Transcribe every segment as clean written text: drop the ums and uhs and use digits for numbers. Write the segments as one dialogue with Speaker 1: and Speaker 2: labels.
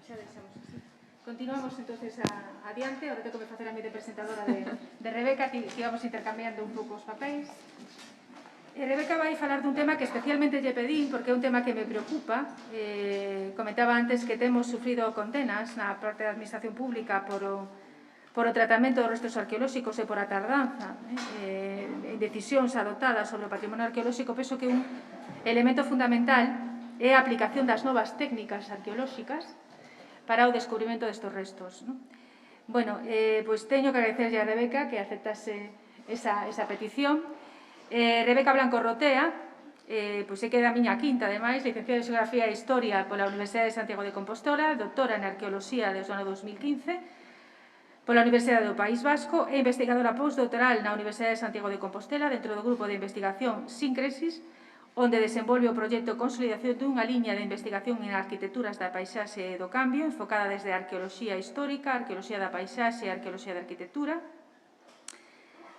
Speaker 1: xa deixamos así. Continuamos entonces adiante, ahora tengo que facer a mí de presentadora de Rebeca, que íbamos intercambiando un pouco os papéis. Rebeca vai falar dun tema que especialmente lle pedín, porque é un tema que me preocupa. Comentaba antes que temos sufrido condenas na parte da administración pública por o tratamento dos restos arqueolóxicos e por a tardanza en decisións adoptadas sobre o patrimonio arqueolóxico. Penso que un elemento fundamental é a aplicación das novas técnicas arqueolóxicas para o descubrimento destes restos. Bueno, pois teño que agradecerlle a Rebeca que aceptase esa petición. Rebeca Blanco Rotea, pois é que é da miña quinta, ademais, licenciada en Xeografía e Historia pola Universidade de Santiago de Compostela, doutora en Arqueoloxía desde o ano 2015, pola Universidade do País Vasco e investigadora postdoctoral na Universidade de Santiago de Compostela dentro do grupo de investigación Síncresis, onde desenvolve o proxecto de consolidación dunha liña de investigación en arquitecturas da paisaxe e do cambio, enfocada desde a arqueoloxía histórica, a arqueoloxía da paisaxe e a arqueoloxía da arquitectura.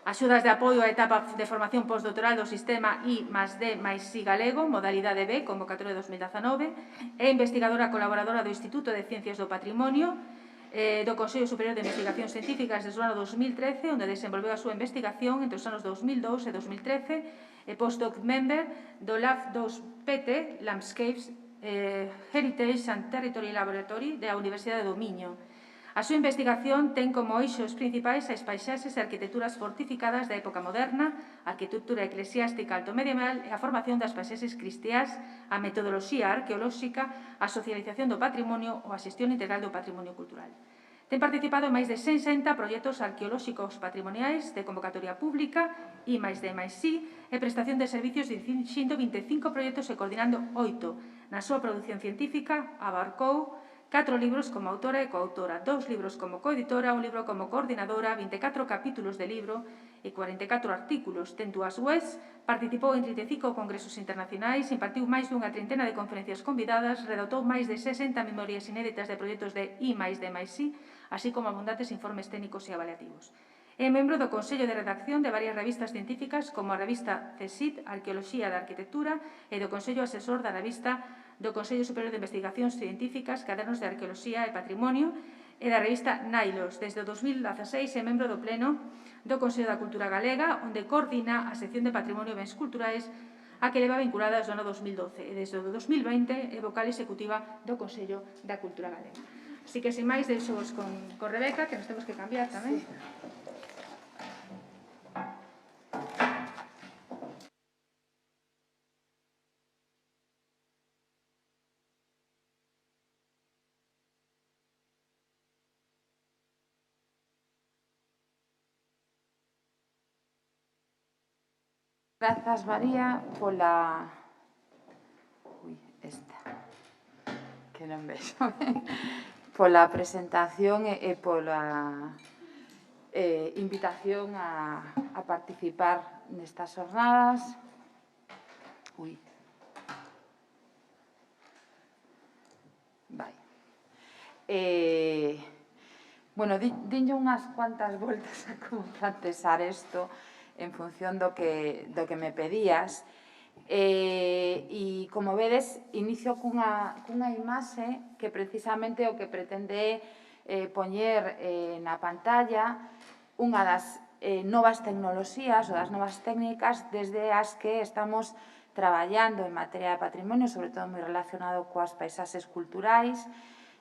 Speaker 1: Axudas de apoio á etapa de formación postdoctoral do sistema I+D+I galego, modalidade B, convocatoria 2019, e investigadora colaboradora do Instituto de Ciencias do Patrimonio, do Consello Superior de Investigacións Científicas desde o ano 2013, onde desenvolveu a súa investigación entre os anos 2002 e 2013, e postdoc member do Lab 2PT, Landscapes, Heritage and Territory Laboratory da Universidade do Miño. A súa investigación ten como eixos principais as paisaxes e arquitecturas fortificadas da época moderna, a arquitectura eclesiástica altomedieval e a formación das paisaxes cristiás, a metodoloxía arqueolóxica, a socialización do patrimonio ou a xestión integral do patrimonio cultural. Ten participado en máis de 60 proxectos arqueolóxicos patrimoniais de convocatoria pública, I+D+I, e prestación de servicios dirixindo 25 proxectos e coordinando 8. Na súa produción científica abarcou 4 libros como autora e coautora, 2 libros como coeditora, un libro como coordinadora, 24 capítulos de libro e 44 artículos. Ten 2 webs, participou en 35 congresos internacionais, impartiu máis dunha trintena de conferencias convidadas, redactou máis de 60 memorias inéditas de proxectos de I+D+I, así como abundantes informes técnicos e avaliativos. É membro do Consello de Redacción de varias revistas científicas como a revista CSIC, Arqueoloxía da Arquitectura, e do Consello Asesor da revista do Consello Superior de Investigacións Científicas, Cadernos de Arqueoloxía e Patrimonio, e da revista Nailos. Desde o 2016 é membro do Pleno do Consello da Cultura Galega, onde coordina a sección de Patrimonio e Bens Culturais, a que leva vinculada desde o ano 2012, e desde o 2020 é vocal executiva do Consello da Cultura Galega. Así que, sin máis, deixo-vos con Rebeca, que nos temos que cambiar tamén.
Speaker 2: Grazas, María, pola... que non vexo. Pola presentación e pola invitación a participar nestas xornadas. Bueno, dinlle unhas cuantas voltas a como plantexar isto en función do que me pedías. E, como vedes, inicio cunha imaxe que precisamente o que pretende poñer na pantalla unha das novas tecnoloxías ou das novas técnicas desde as que estamos traballando en materia de patrimonio, sobre todo moi relacionado coas paisaxes culturais,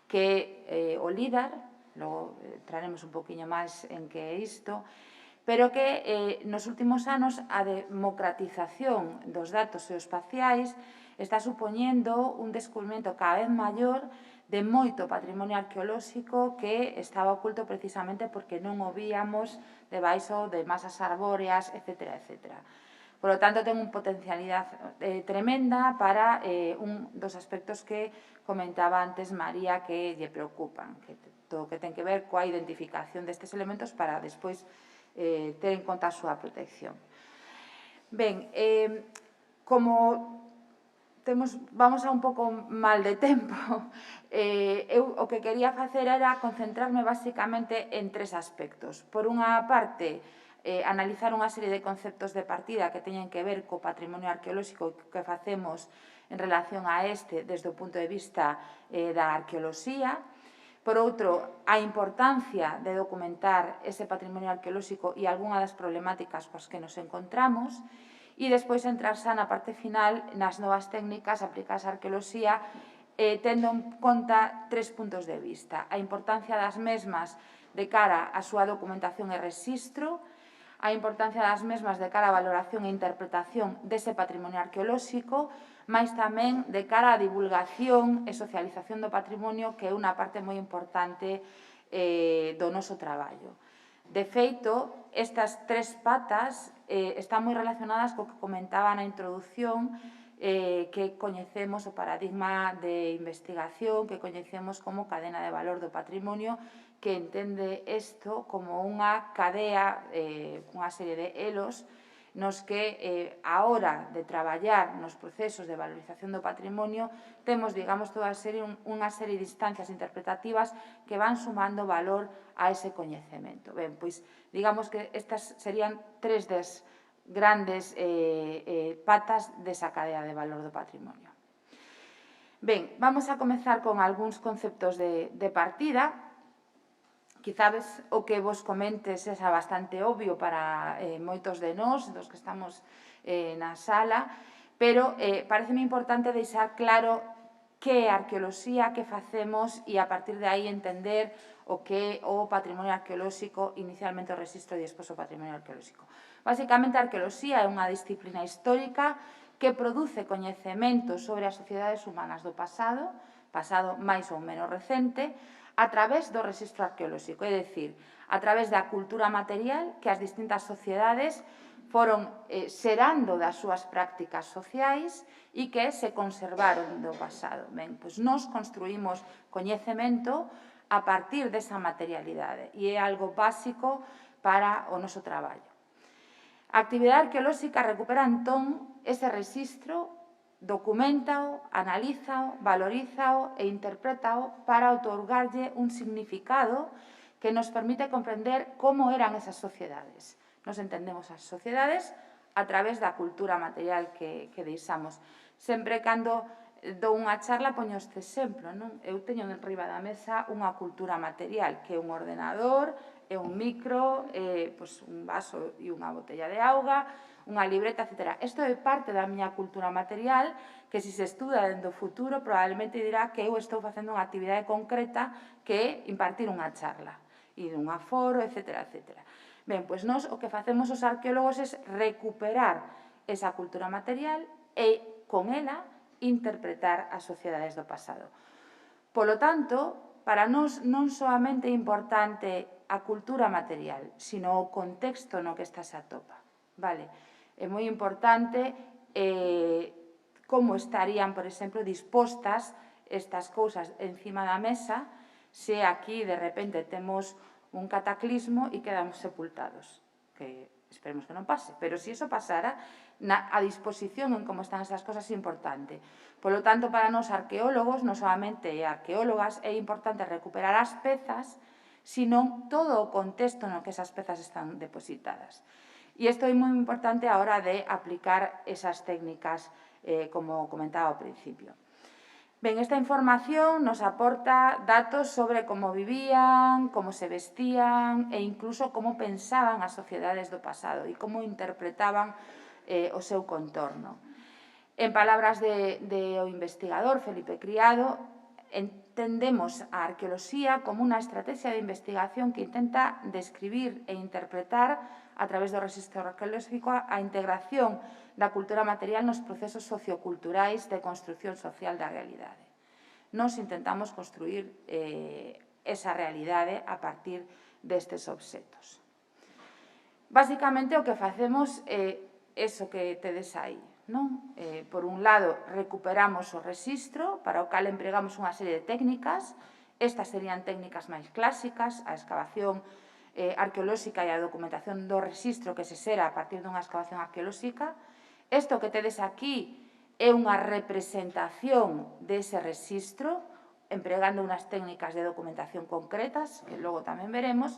Speaker 2: que o LIDAR, logo traeremos un poquinho máis en que é isto, pero que nos últimos anos a democratización dos datos geoespaciais está supoñendo un descubrimento cada vez maior de moito patrimonio arqueolóxico que estaba oculto precisamente porque non o víamos debaixo de masas arbóreas, etc. Por lo tanto, ten unha potencialidade tremenda para un dos aspectos que comentaba antes María que lle preocupan, que todo o que ten que ver coa identificación destes elementos para despois ter en conta a súa protección. Ben, como vamos a un pouco mal de tempo, eu o que quería facer era concentrarme basicamente en 3 aspectos. Por unha parte, analizar unha serie de conceptos de partida que teñen que ver co patrimonio arqueolóxico que facemos en relación a este desde o punto de vista da arqueoloxía. Por outro, a importancia de documentar ese patrimonio arqueolóxico e algunha das problemáticas coas que nos encontramos, e despois entrar xa na parte final nas novas técnicas aplicadas á arqueoloxía, tendo en conta 3 puntos de vista. A importancia das mesmas de cara á súa documentación e rexistro, a importancia das mesmas de cara á valoración e interpretación dese patrimonio arqueolóxico, mais tamén de cara á divulgación e socialización do patrimonio, que é unha parte moi importante do noso traballo. De feito, estas 3 patas están moi relacionadas co que comentaba na introducción, que coñecemos o paradigma de investigación, que coñecemos como cadena de valor do patrimonio, que entende isto como unha cadea, unha serie de elos, nos que, a hora de traballar nos procesos de valorización do patrimonio, temos, digamos, unha serie de instancias interpretativas que van sumando valor a ese coñecemento. Ben, pois, digamos que estas serían 3 das grandes patas desa cadea de valor do patrimonio. Ben, vamos a comezar con algúns conceptos de partida. Quizás o que vos comente sexa bastante obvio para moitos de nós, dos que estamos na sala, pero pareceme importante deixar claro que é arqueoloxía, que facemos e a partir de aí entender o que é o patrimonio arqueolóxico, inicialmente o rexistro e despois o patrimonio arqueolóxico. Basicamente, a arqueoloxía é unha disciplina histórica que produce coñecemento sobre as sociedades humanas do pasado máis ou menos recente, a través do rexistro arqueolóxico, é dicir, a través da cultura material que as distintas sociedades foron xerando das súas prácticas sociais e que se conservaron do pasado. Ben, pois nós construímos coñecemento a partir desa materialidade e é algo básico para o noso traballo. A actividade arqueolóxica recupera entón ese rexistro, documentao, analízao, valorízao e interprétao para outorgarlle un significado que nos permite comprender como eran esas sociedades. Nos entendemos as sociedades a través da cultura material que deixamos. Sempre cando dou unha charla poño este exemplo, non? Eu teño enriba da mesa unha cultura material, que é un ordenador, é un micro, un vaso e unha botella de auga, unha libreta, etc. Isto é parte da miña cultura material que, se estuda dentro do futuro, probablemente dirá que eu estou facendo unha actividade concreta que é impartir unha charla e dun aforo, etc. etc. Ben, pois nós o que facemos os arqueólogos é recuperar esa cultura material e, con ela, interpretar as sociedades do pasado. Polo tanto, para nós non soamente é importante a cultura material, sino o contexto no que esta se atopa. Vale? É moi importante como estarían, por exemplo, dispostas estas cousas encima da mesa se aquí, de repente, temos un cataclismo e quedamos sepultados. Que esperemos que non pase, pero se iso pasara, a disposición en como están esas cosas é importante. Polo tanto, para nós arqueólogos, non solamente arqueólogas, é importante recuperar as pezas, sino todo o contexto no que esas pezas están depositadas. E isto é moi importante a hora de aplicar esas técnicas, como comentaba ao principio. Ben, esta información nos aporta datos sobre como vivían, como se vestían e incluso como pensaban as sociedades do pasado e como interpretaban o seu contorno. En palabras do investigador Felipe Criado, entendemos a arqueoloxía como unha estrategia de investigación que intenta describir e interpretar a través do rexistro arqueolóxico a integración da cultura material nos procesos socioculturais de construción social da realidade. Nos intentamos construir esa realidade a partir destes obxetos. Basicamente, o que facemos é eso que tedes aí. Por un lado, recuperamos o rexistro, para o cal empregamos unha serie de técnicas. Estas serían técnicas máis clásicas, a excavación arqueolóxica e a documentación do rexistro que se xera a partir dunha excavación arqueolóxica. Isto que tedes aquí é unha representación dese rexistro, empregando unhas técnicas de documentación concretas, que logo tamén veremos,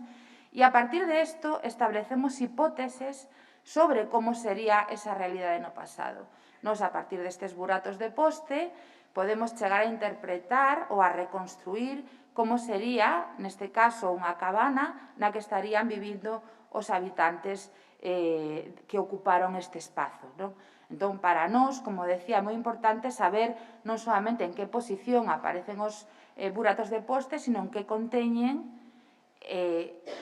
Speaker 2: e a partir de isto establecemos hipóteses sobre como sería esa realidade no pasado. Nos, a partir destes buratos de poste, podemos chegar a interpretar ou a reconstruir como sería, neste caso, unha cabana na que estarían vivindo os habitantes que ocuparon este espazo, non? Entón, para nós, como decía, é moi importante saber non solamente en que posición aparecen os buratos de poste, sino en que conteñen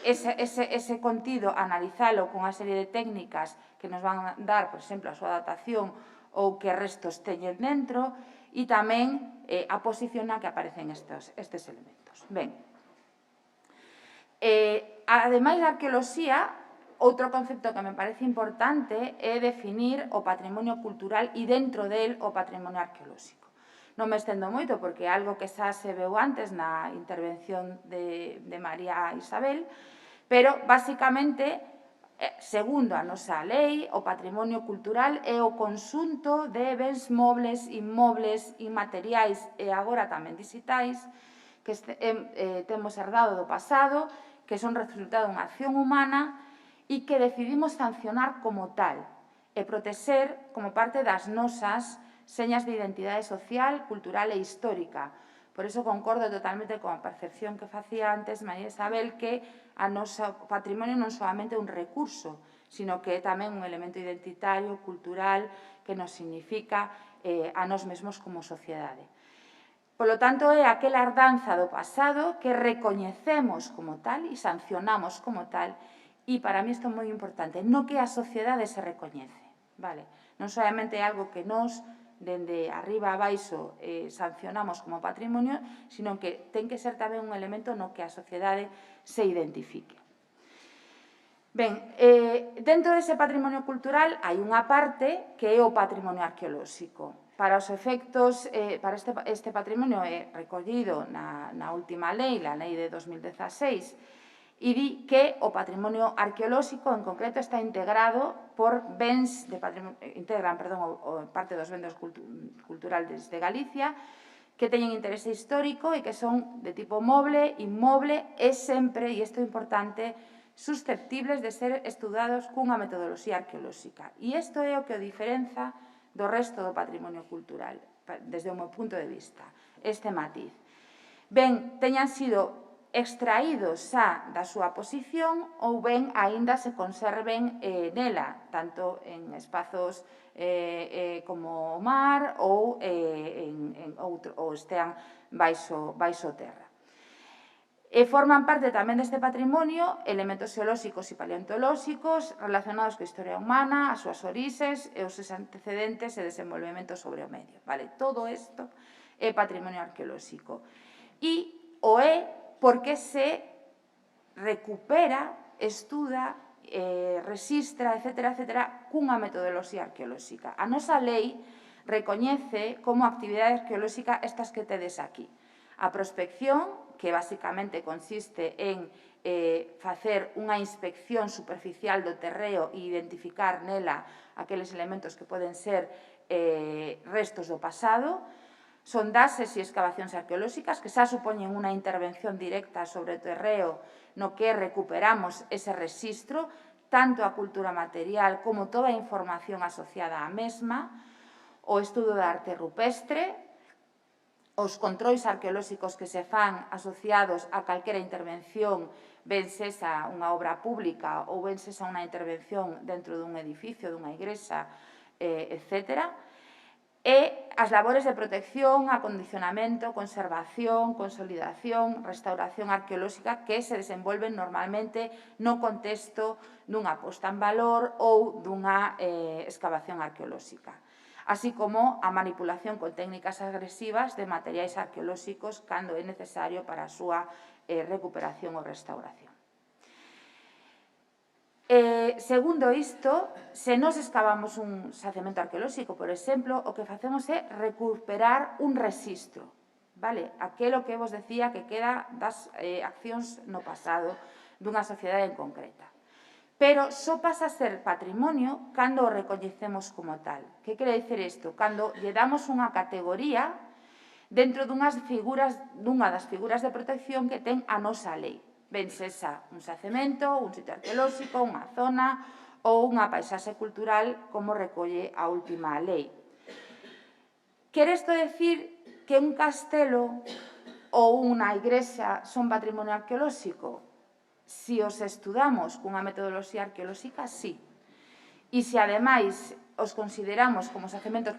Speaker 2: ese contido, analizalo con unha serie de técnicas que nos van a dar, por exemplo, a súa datación ou que restos teñen dentro, e tamén a posición na que aparecen estes elementos. Ben, ademais da arqueoloxía, outro concepto que me parece importante é definir o patrimonio cultural e dentro del o patrimonio arqueolóxico. Non me estendo moito porque é algo que xa se veu antes na intervención de María Isabel, pero, basicamente, segundo a nosa lei, o patrimonio cultural é o conxunto de bens mobles, inmobles, inmateriais e agora tamén digitais que temos herdado do pasado, que son resultado dunha acción humana e que decidimos sancionar como tal e protexer como parte das nosas señas de identidade social, cultural e histórica. Por iso concordo totalmente con a percepción que facía antes María Isabel, que a noso patrimonio non solamente é un recurso, sino que é tamén un elemento identitario, cultural, que nos significa a nós mesmos como sociedade. Polo tanto, é aquela herdanza do pasado que recoñecemos como tal e sancionamos como tal. E para mí isto é moi importante, no que a sociedade se recoñece, vale? Non solamente é algo que nós, dende arriba a baixo, sancionamos como patrimonio, sino que ten que ser tamén un elemento no que a sociedade se identifique. Ben, dentro dese patrimonio cultural hai unha parte que é o patrimonio arqueolóxico. Para os efectos, para este patrimonio é recollido na última lei, a lei de 2016, e di que o patrimonio arqueolóxico en concreto está integrado por bens de patrimonio, integran, perdón, parte dos bens culturales de Galicia que teñen interese histórico e que son de tipo moble, inmoble e sempre, e isto é importante, susceptibles de ser estudados cunha metodoloxía arqueolóxica. E isto é o que o diferenza do resto do patrimonio cultural, desde o meu punto de vista, este matiz. Ben, teñan sido extraídos xa da súa posición ou ben aínda se conserven nela, tanto en espazos como o mar ou estean baixo terra. E forman parte tamén deste patrimonio elementos xeolóxicos e paleontolóxicos relacionados coa historia humana, as súas orixes e os seus antecedentes e desenvolvementos sobre o medio. Todo isto é patrimonio arqueolóxico. E o é porque se recupera, estuda, rexistra, etc., cunha metodoloxía arqueolóxica. A nosa lei recoñece como actividade arqueolóxica estas que tedes aquí. A prospección, que basicamente consiste en facer unha inspección superficial do terreo e identificar nela aqueles elementos que poden ser restos do pasado. Sondaxes e excavacións arqueolóxicas que xa supoñen unha intervención directa sobre o terreo no que recuperamos ese rexistro, tanto a cultura material como toda a información asociada á mesma, o estudo da arte rupestre, os controis arqueolóxicos que se fan asociados a calquera intervención, ben sexa unha obra pública ou ben sexa unha intervención dentro dun edificio, dunha igrexa, etc., e as labores de protección, acondicionamento, conservación, consolidación, restauración arqueolóxica que se desenvolven normalmente no contexto dunha posta en valor ou dunha excavación arqueolóxica, así como a manipulación con técnicas agresivas de materiais arqueolóxicos cando é necesario para a súa recuperación ou restauración. Segundo isto, se nos excavamos un xacemento arqueolóxico, por exemplo, o que facemos é recuperar un rexistro, vale? Aquelo que vos decía que queda das accións no pasado dunha sociedade en concreta. Pero só pasa a ser patrimonio cando o recoñecemos como tal. Que quere dicir isto? Cando lle damos unha categoría dentro dunha das figuras de protección que ten a nosa lei. Ben sexa un xacemento, un sitio arqueolóxico, unha zona ou unha paisaxe cultural como recolle a última lei. Quere isto decir que un castelo ou unha igrexa son patrimonio arqueolóxico? Se os estudamos cunha metodoloxía arqueolóxica, sí. E se, ademais, os consideramos como xacementos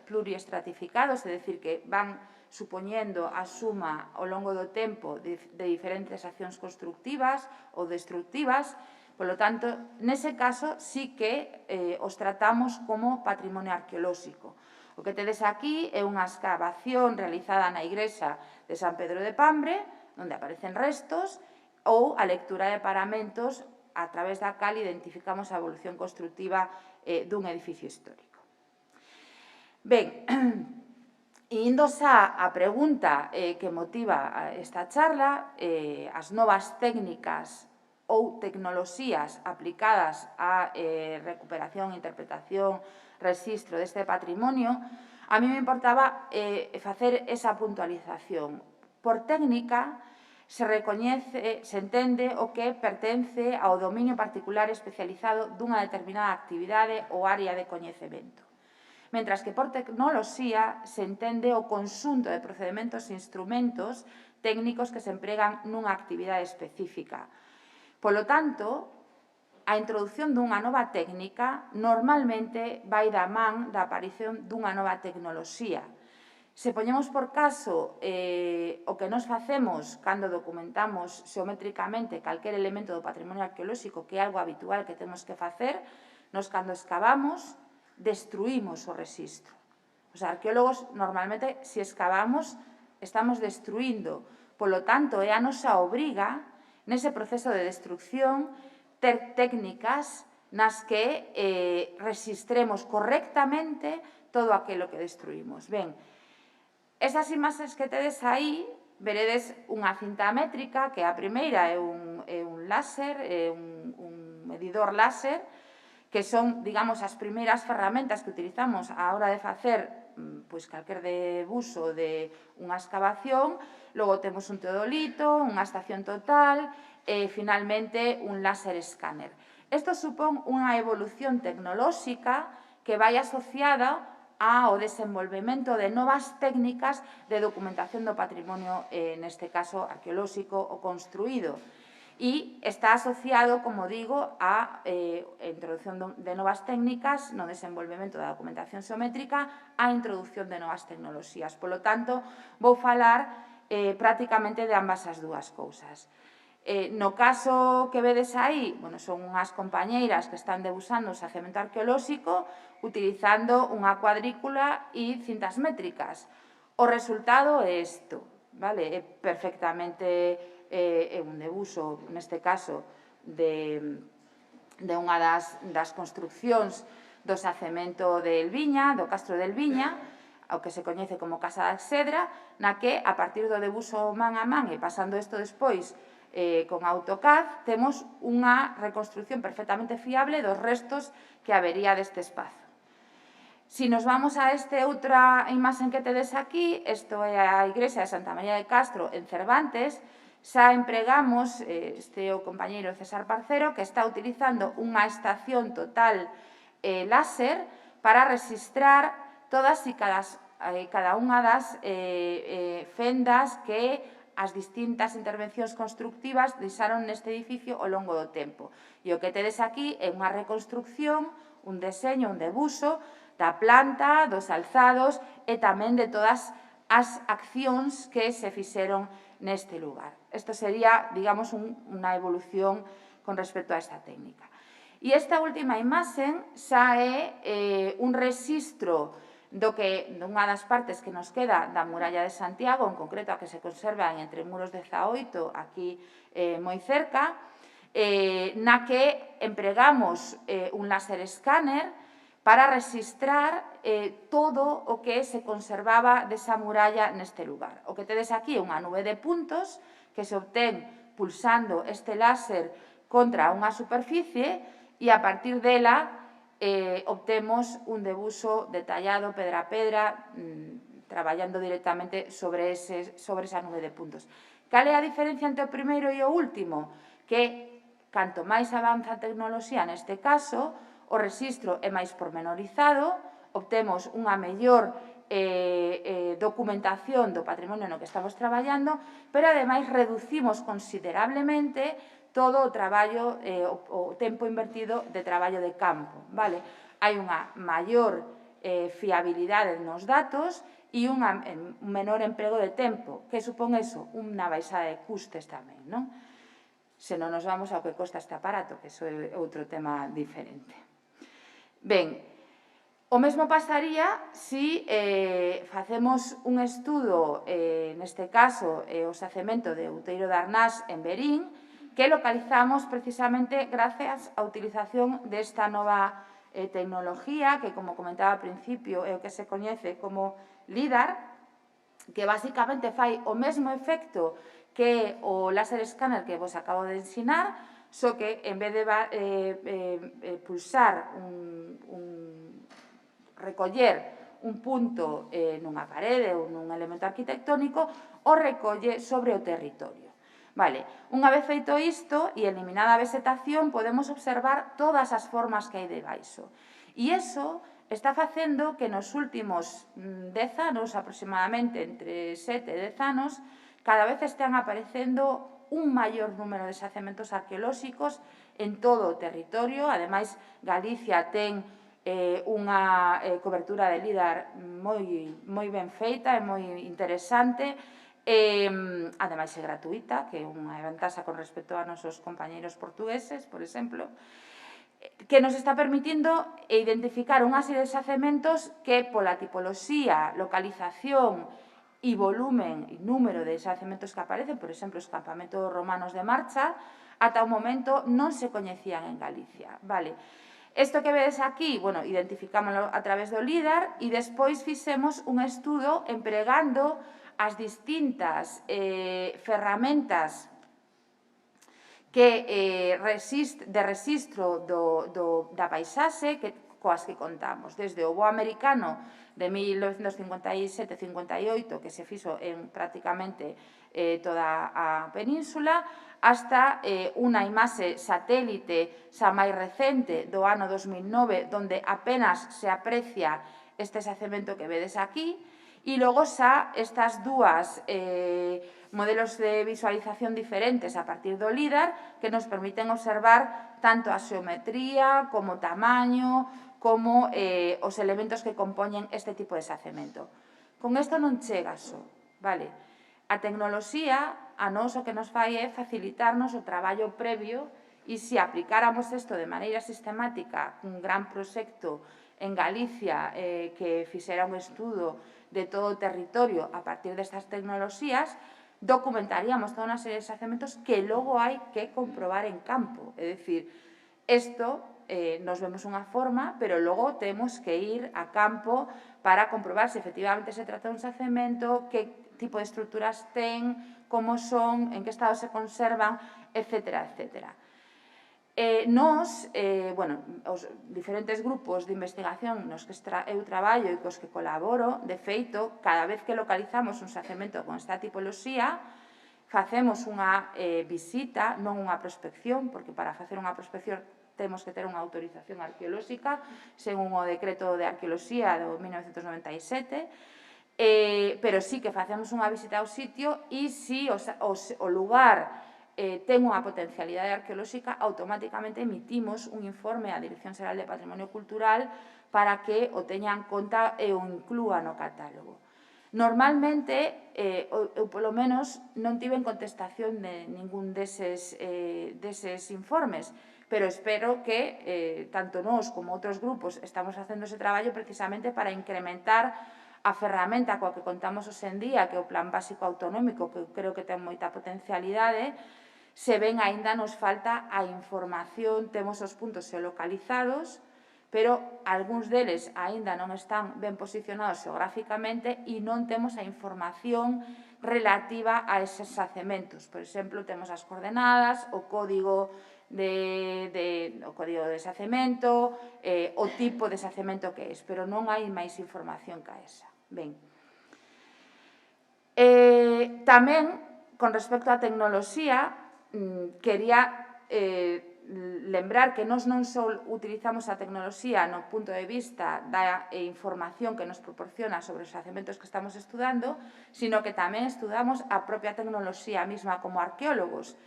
Speaker 2: pluriestratificados, é dicir, que van supoñendo a suma ao longo do tempo de diferentes accións constructivas ou destructivas, polo tanto, nese caso, sí que os tratamos como patrimonio arqueolóxico. O que tedes aquí é unha excavación realizada na igrexa de San Pedro de Pambre, onde aparecen restos, ou a lectura de paramentos a través da cal identificamos a evolución constructiva dun edificio histórico. Ben, indo xa a pregunta que motiva esta charla, as novas técnicas ou tecnoloxías aplicadas á recuperación, interpretación, rexistro deste patrimonio, a mí me importaba facer esa puntualización. Por técnica, se recoñece, se entende o que pertence ao dominio particular especializado dunha determinada actividade ou área de coñecemento. Mentras que por tecnoloxía se entende o conxunto de procedementos e instrumentos técnicos que se empregan nunha actividade específica. Polo tanto, a introdución dunha nova técnica normalmente vai da man da aparición dunha nova tecnoloxía. Se poñemos por caso o que nos facemos cando documentamos xeométricamente calquer elemento do patrimonio arqueolóxico, que é algo habitual que temos que facer, nos cando excavamos, destruímos o rexistro. Os arqueólogos, normalmente, se excavamos, estamos destruindo. Polo tanto, é a nosa obriga, nese proceso de destrucción, ter técnicas nas que rexistremos correctamente todo aquilo que destruímos. Ben, esas imaxes que tedes aí, veredes unha cinta métrica, que a primeira é un láser, un medidor láser, que son, digamos, as primeiras ferramentas que utilizamos á hora de facer calquer debuxo de unha excavación. Logo temos un teodolito, unha estación total e, finalmente, un láser escáner. Isto supón unha evolución tecnolóxica que vai asociada ao desenvolvemento de novas técnicas de documentación do patrimonio, neste caso arqueolóxico ou construído. E está asociado, como digo, á introducción de novas técnicas no desenvolvemento da documentación xeométrica, á introducción de novas tecnoloxías. Polo tanto, vou falar prácticamente de ambas as dúas cousas. No caso que vedes aí, son unhas compañeiras que están debuxando o xacemento arqueolóxico utilizando unha cuadrícula e cintas métricas. O resultado é isto, é perfectamente un debuxo, neste caso, de unha das construccións do xacemento de Elviña, do Castro de Elviña, ao que se coñece como Casa da Exedra, na que, a partir do debuxo man a man e pasando isto despois con AutoCAD, temos unha reconstrucción perfectamente fiable dos restos que habería deste espazo. Se nos vamos a esta outra imaxen que tedes aquí, isto é a igrexa de Santa María de Castro en Cervantes, xa empregamos, este é o compañeiro César Parcero, que está utilizando unha estación total láser para registrar todas e cada unha das fendas que as distintas intervencións constructivas deixaron neste edificio ao longo do tempo. E o que tedes aquí é unha reconstrucción, un deseño, un debuxo da planta, dos alzados e tamén de todas as accións que se fixeron neste lugar. Isto sería, digamos, unha evolución con respecto a esta técnica. E esta última imaxen xa é un rexistro dunha das partes que nos queda da muralla de Santiago, en concreto a que se conserva en Entre Muros de Zaoito, aquí moi cerca, na que empregamos un láser escáner para registrar todo o que se conservaba desa muralla neste lugar. O que tedes aquí é unha nube de puntos que se obtén pulsando este láser contra unha superficie e a partir dela obtemos un debuxo detallado, pedra a pedra, traballando directamente sobre esa nube de puntos. Cal é a diferencia entre o primeiro e o último? Que canto máis avanza a tecnoloxía neste caso, o rexistro é máis pormenorizado, obtemos unha mellor documentación do patrimonio no que estamos traballando, pero ademais reducimos considerablemente todo o traballo, o tempo invertido de traballo de campo, vale? Hai unha maior fiabilidade nos datos e un menor emprego de tempo, que supón eso, unha baixada de custes tamén, non? Se non nos vamos ao que costa este aparato, que iso é outro tema diferente. Ben, o mesmo pasaría se facemos un estudo, neste caso, o xacemento de Outeiro de Arnás en Verín, que localizamos precisamente gracias á utilización desta nova tecnología, que, como comentaba ao principio, é o que se coñece como LIDAR, que basicamente fai o mesmo efecto que o láser escáner que vos acabo de ensinar, só que en vez de pulsar recoller un punto nunha parede ou nun elemento arquitectónico, o recolle sobre o territorio. Vale, unha vez feito isto e eliminada a vegetación, podemos observar todas as formas que hai debaixo. E iso está facendo que nos últimos 10 anos, aproximadamente entre 7 e 10 anos, cada vez estean aparecendo un maior número de xacementos arqueolóxicos en todo o territorio. Ademais, Galicia ten unha cobertura de LIDAR moi ben feita e moi interesante. Ademais, é gratuita, que é unha vantaxa con respecto a nosos compañeiros portugueses, por exemplo, que nos está permitindo identificar unha serie de xacementos que, pola tipoloxía, localización e volumen e número de xacementos que aparecen, por exemplo, os campamentos romanos de Marcha, ata o momento non se coñecían en Galicia. Vale. Isto que vedes aquí, bueno, identificámoslo a través do LIDAR e despois fixemos un estudo empregando as distintas ferramentas que de registro da paisaxe coas que contamos, desde o Bo Americano de 1957-58, que se fixo en prácticamente toda a península, hasta unha imaxe satélite xa máis recente do ano 2009, donde apenas se aprecia este xacemento que vedes aquí, e logo xa estas dúas modelos de visualización diferentes a partir do LIDAR que nos permiten observar tanto a xeometría como o tamaño, como os elementos que compoñen este tipo de xacemento. Con isto non chega só, vale? A tecnoloxía, a nós o que nos fai é facilitarnos o traballo previo e se aplicáramos isto de maneira sistemática, un gran proxecto en Galicia que fixera un estudo de todo o territorio a partir destas tecnoloxías, documentaríamos toda unha serie de xacementos que logo hai que comprobar en campo. É dicir, isto nos vemos unha forma, pero logo temos que ir a campo para comprobar se efectivamente se trata de un xacemento, que tipo de estruturas ten, como son, en que estado se conservan, etcétera, etcétera. Os diferentes grupos de investigación nos que eu traballo e cos que colaboro, de feito, cada vez que localizamos un xacemento con esta tipoloxía, facemos unha visita, non unha prospección, porque para facer unha prospección temos que ter unha autorización arqueolóxica, según o decreto de arqueoloxía do 1997, pero sí que facemos unha visita ao sitio e se o lugar ten unha potencialidade arqueolóxica, automáticamente emitimos un informe á Dirección Xeral de Patrimonio Cultural para que o teña en conta e o inclúa no catálogo. Normalmente, eu polo menos non tiven contestación de ningún deses informes, pero espero que tanto nós como outros grupos estamos facendo ese traballo precisamente para incrementar a ferramenta coa que contamos hoxe en día, que é o Plan Básico Autonómico, que eu creo que ten moita potencialidade. Se ben aínda nos falta a información, temos os puntos xeolocalizados, pero algúns deles aínda non están ben posicionados xeográficamente e non temos a información relativa a eses xacementos. Por exemplo, temos as coordenadas, o código de xacemento, o tipo de xacemento que é, pero non hai máis información que esa. Ben. Tamén, con respecto á tecnoloxía, quería lembrar que nós non só utilizamos a tecnoloxía no punto de vista da información que nos proporciona sobre os facementos que estamos estudando, sino que tamén estudamos a propia tecnoloxía mesma como arqueólogos.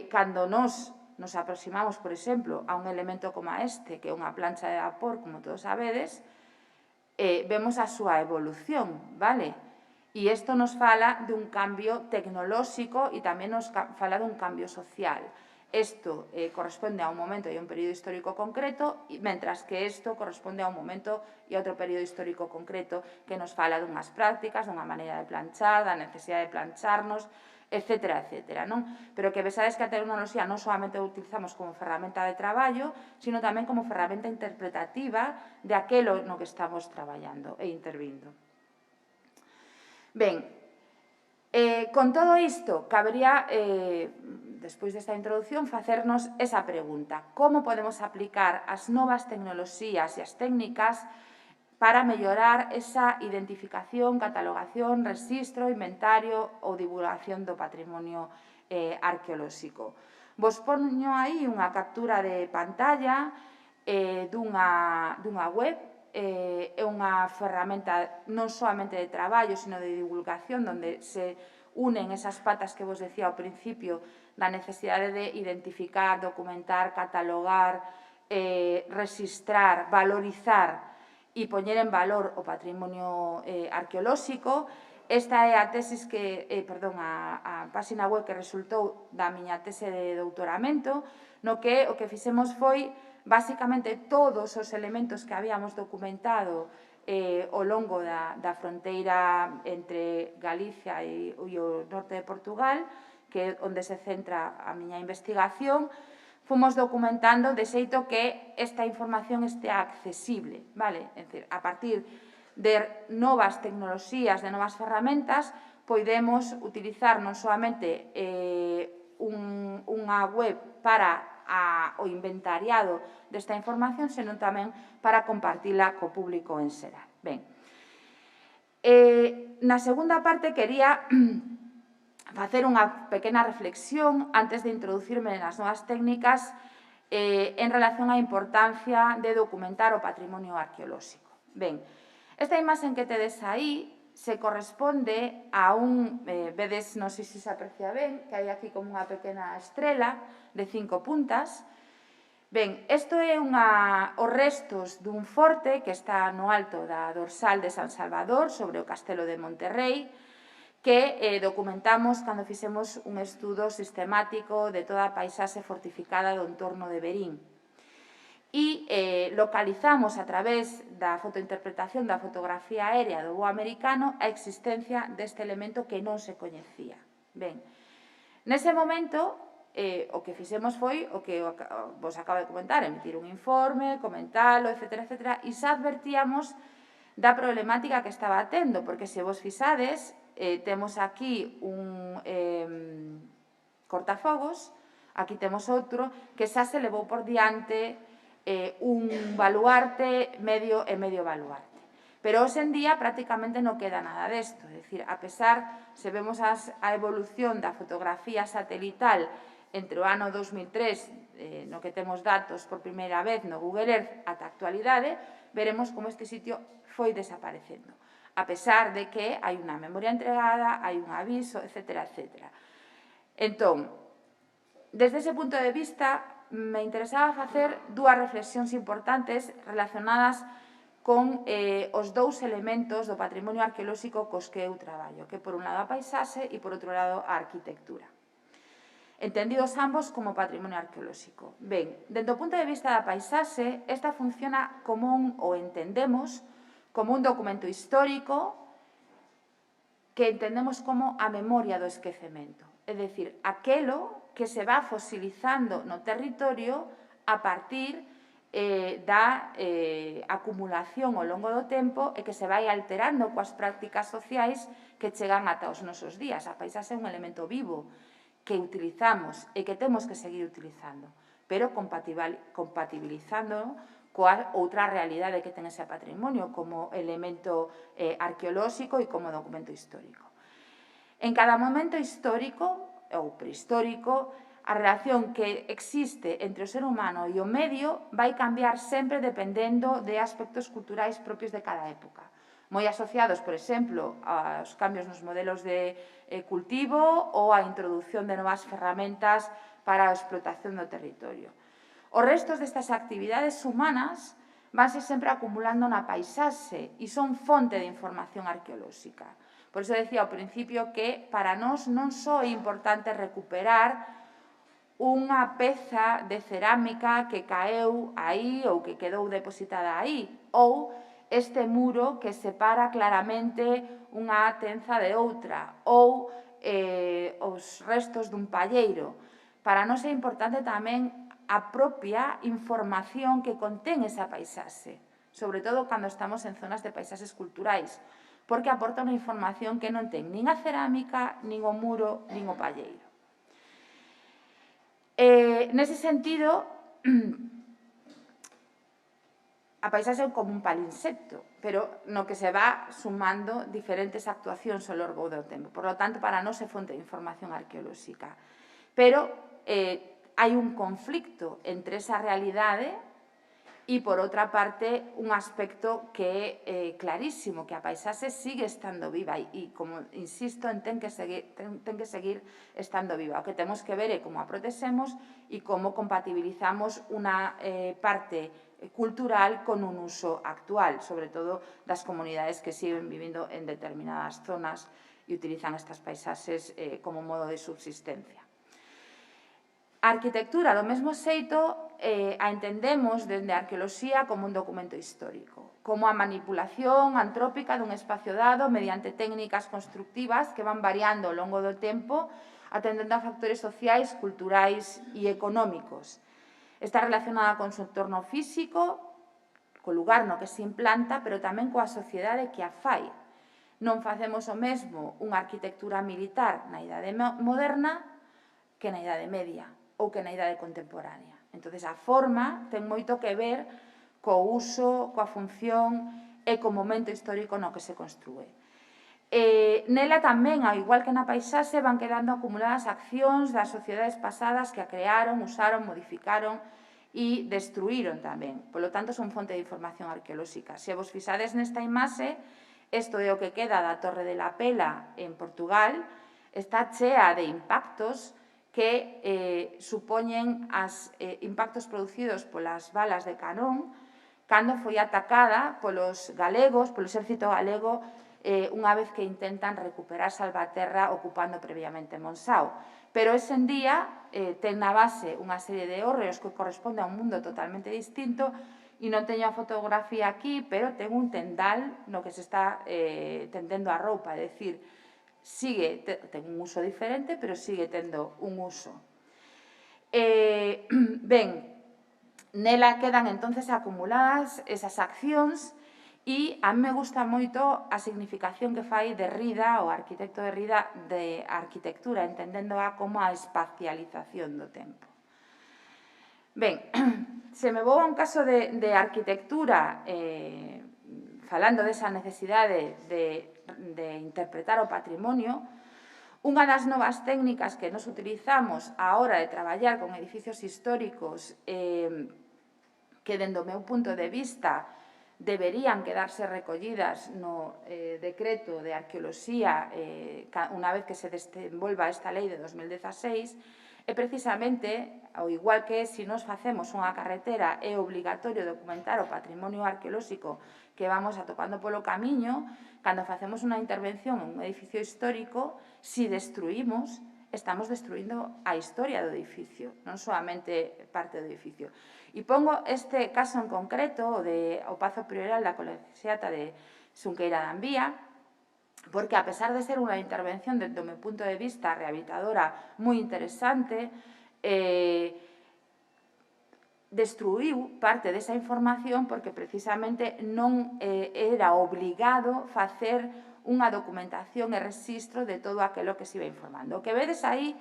Speaker 2: Cando nos aproximamos, por exemplo, a un elemento como este, que é unha plancha de vapor, como todos sabedes, vemos a súa evolución, vale? E isto nos fala dun cambio tecnolóxico e tamén nos fala dun cambio social. Isto corresponde a un momento e a un período histórico concreto, mentras que isto corresponde a un momento e a outro período histórico concreto que nos fala dunhas prácticas, dunha maneira de planchar, da necesidade de plancharnos, etcétera, etcétera, non? Pero que vexades que a tecnoloxía non solamente a utilizamos como ferramenta de traballo, sino tamén como ferramenta interpretativa de aquelo no que estamos traballando e intervindo. Ben, con todo isto, cabería, despois desta introducción, facernos esa pregunta: como podemos aplicar as novas tecnoloxías e as técnicas para mellorar esa identificación, catalogación, rexistro, inventario ou divulgación do patrimonio arqueolóxico? Vos poño aí unha captura de pantalla dunha web. É unha ferramenta non solamente de traballo, sino de divulgación, onde se unen esas patas que vos decía ao principio da necesidade de identificar, documentar, catalogar, rexistrar, valorizar e poñer en valor o patrimonio arqueolóxico. Esta é a tesis a páxina web que resultou da miña tese de doutoramento, no que o que fixemos foi basicamente todos os elementos que habíamos documentado ao longo da fronteira entre Galicia e o norte de Portugal, que é onde se centra a miña investigación, fomos documentando de xeito que esta información estea accesible, vale? É dicir, a partir de novas tecnoloxías, de novas ferramentas, podemos utilizar non solamente unha web para o inventariado desta información, senón tamén para compartila co público en xeral. Ben, na segunda parte quería facer unha pequena reflexión antes de introducirme nas novas técnicas en relación á importancia de documentar o patrimonio arqueolóxico. Ben, esta imaxe que tedes aí se corresponde a vedes, non sei se se aprecia ben, que hai aquí como unha pequena estrela de 5 puntas. Ben, isto é os restos dun forte que está no alto da dorsal de San Salvador, sobre o castelo de Monterrei, que documentamos cando fixemos un estudo sistemático de toda a paisaxe fortificada do entorno de Verín. E localizamos a través da fotointerpretación da fotografía aérea do voo americano a existencia deste elemento que non se coñecía. Ben, nese momento, o que fixemos foi o que vos acabo de comentar, emitir un informe, comentalo, etcétera, etcétera, e xa advertíamos da problemática que estaba tendo, porque se vos fixades, temos aquí un cortafogos, aquí temos outro, que xa se levou por diante un baluarte, medio e medio baluarte. Pero hoxe en día prácticamente non queda nada desto, é dicir, a pesar, se vemos a evolución da fotografía satelital entre o ano 2003, no que temos datos por primeira vez no Google Earth, ata a actualidade, veremos como este sitio foi desaparecendo, a pesar de que hai unha memoria entregada, hai un aviso, etcétera, etcétera. Entón, desde ese punto de vista, me interesaba facer dúas reflexións importantes relacionadas con os dous elementos do patrimonio arqueolóxico cos que eu traballo, que por un lado a paisaxe e por outro lado a arquitectura, entendidos ambos como patrimonio arqueolóxico. Ben, dende o punto de vista da paisaxe, esta funciona como entendemos como un documento histórico que entendemos como a memoria do esquecemento, é dicir, aquelo que se va fosilizando no territorio a partir da acumulación ao longo do tempo e que se vai alterando coas prácticas sociais que chegan ata os nosos días. A paisaxe é un elemento vivo que utilizamos e que temos que seguir utilizando, pero compatibilizándolo coa outra realidade que ten ese patrimonio como elemento arqueolóxico e como documento histórico. En cada momento histórico ou prehistórico a relación que existe entre o ser humano e o medio vai cambiar sempre dependendo de aspectos culturais propios de cada época. Moi asociados, por exemplo, aos cambios nos modelos de cultivo ou á introducción de novas ferramentas para a explotación do territorio. Os restos destas actividades humanas vanse sempre acumulando na paisaxe e son fonte de información arqueolóxica. Por iso decía ao principio que para nós non só é importante recuperar unha peza de cerámica que caeu aí ou que quedou depositada aí, ou este muro que separa claramente unha tenza de outra, ou os restos dun palleiro. Para nós é importante tamén a propia información que contén esa paisaxe, sobre todo cando estamos en zonas de paisaxes culturais, porque aporta unha información que non ten nin a cerámica, nin o muro, nin o palleiro. Nese sentido, a paisaxe é como un palinsecto, pero no que se va sumando diferentes actuacións ao longo do tempo. Por lo tanto, para nós é fonte de información arqueolóxica. Pero hai un conflicto entre esa realidade e, por outra parte, un aspecto que é clarísimo, que a paisaxe sigue estando viva e, como insisto, ten que seguir estando viva. O que temos que ver é como a protexemos e como compatibilizamos unha parte cultural con un uso actual, sobre todo das comunidades que siguen vivindo en determinadas zonas e utilizan estas paisaxes como modo de subsistencia. A arquitectura, do mesmo xeito, a entendemos dende a arqueoloxía como un documento histórico, como a manipulación antrópica dun espacio dado mediante técnicas constructivas que van variando ao longo do tempo, atendendo a factores sociais, culturais e económicos. Está relacionada con o seu entorno físico, co lugar no que se implanta, pero tamén coa sociedade que a fai. Non facemos o mesmo unha arquitectura militar na Idade Moderna que na Idade Media ou que na Idade Contemporánea. Entón, a forma ten moito que ver co uso, coa función e co momento histórico no que se construe. Nela tamén, ao igual que na paisaxe, van quedando acumuladas accións das sociedades pasadas que a crearon, usaron, modificaron e destruíron tamén. Por lo tanto, son fonte de información arqueolóxica. Se vos fixades nesta imaxe, isto é o que queda da Torre de la Pela en Portugal, está chea de impactos que supoñen os impactos producidos polas balas de canón cando foi atacada polos galegos, polo exército galego, unha vez que intentan recuperar Salvaterra ocupando previamente Monsao. Pero ese en día ten na base unha serie de hórreos que corresponde a un mundo totalmente distinto e non teño a fotografía aquí, pero ten un tendal no que se está tendendo a roupa, é dicir, ten un uso diferente, pero sigue tendo un uso. Ben, nela quedan entonces acumuladas esas accións e a mí me gusta moito a significación que fai Derrida, o arquitecto Derrida, de arquitectura, entendéndoa como a espacialización do tempo. Ben, se me vou a un caso de arquitectura, falando desa necesidade de interpretar o patrimonio, unha das novas técnicas que nos utilizamos a hora de traballar con edificios históricos que, dende o meu punto de vista, deberían quedarse recollidas no decreto de arqueoloxía unha vez que se desenvolva esta lei de 2016, é precisamente, ao igual que se nos facemos unha carretera é obligatorio documentar o patrimonio arqueolóxico que vamos atopando polo camiño, cando facemos unha intervención en un edificio histórico, se destruímos, estamos destruindo a historia do edificio, non solamente parte do edificio. E pongo este caso en concreto, o Pazo Prioral da Colexiata de Xunqueira de Ambía, porque a pesar de ser unha intervención, desde o meu punto de vista, rehabilitadora moi interesante, destruiu parte desa información porque precisamente non era obligado facer unha documentación e registro de todo aquilo que se iba informando. O que vedes aí,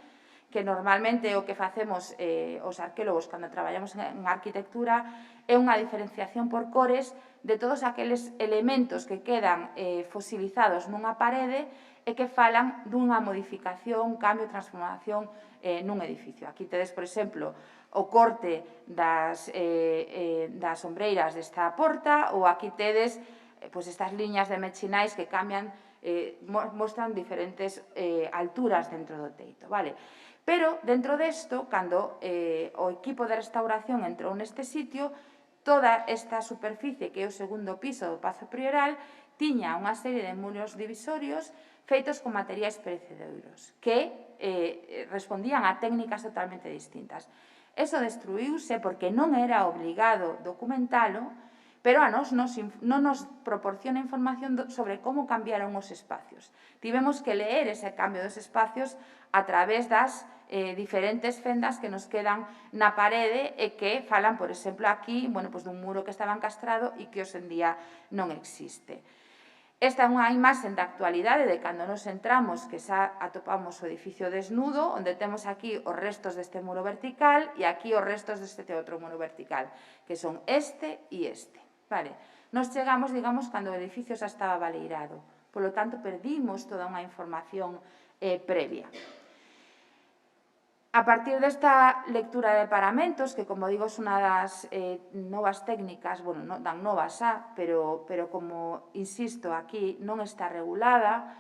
Speaker 2: que normalmente o que facemos os arqueólogos cando traballamos en arquitectura, é unha diferenciación por cores de todos aqueles elementos que quedan fosilizados nunha parede e que falan dunha modificación, cambio, transformación nun edificio. Aquí tedes, por exemplo, o corte das ombreiras desta porta, ou aquí tedes estas liñas de mechinais que cambian, mostran diferentes alturas dentro do teito, vale? Pero, dentro desto, cando o equipo de restauración entrou neste sitio, toda esta superficie, que é o segundo piso do Pazo Prioral, tiña unha serie de muros divisorios feitos con materiais perecedouros, que respondían a técnicas totalmente distintas. Eso destruíuse porque non era obligado documentalo, pero a nos non nos proporciona información sobre como cambiaron os espacios. Tivemos que leer ese cambio dos espacios a través das diferentes fendas que nos quedan na parede e que falan, por exemplo, aquí, dun muro que estaba encastrado e que hoxe en día non existe. Esta é unha imaxe da actualidade de cando nos entramos, que xa atopamos o edificio desnudo, onde temos aquí os restos deste muro vertical e aquí os restos deste outro muro vertical, que son este e este. Vale. Nos chegamos, digamos, cando o edificio xa estaba baleirado. Polo tanto, perdimos toda unha información previa. A partir desta lectura de paramentos, que, como digo, é unha das novas técnicas, non tan novas xa, pero como insisto, aquí non está regulada,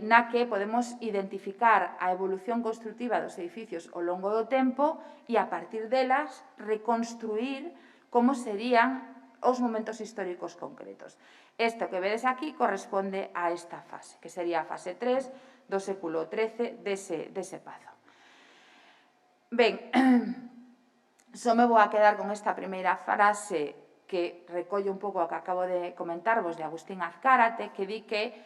Speaker 2: na que podemos identificar a evolución construtiva dos edificios ao longo do tempo e, a partir delas, reconstruir como serían os momentos históricos concretos. Isto que vedes aquí corresponde a esta fase, que sería a fase 3 do século XIII dese pazo. Ben, só me vou a quedar con esta primeira frase que recolle un pouco o que acabo de comentarvos de Agustín Azcárate, que di que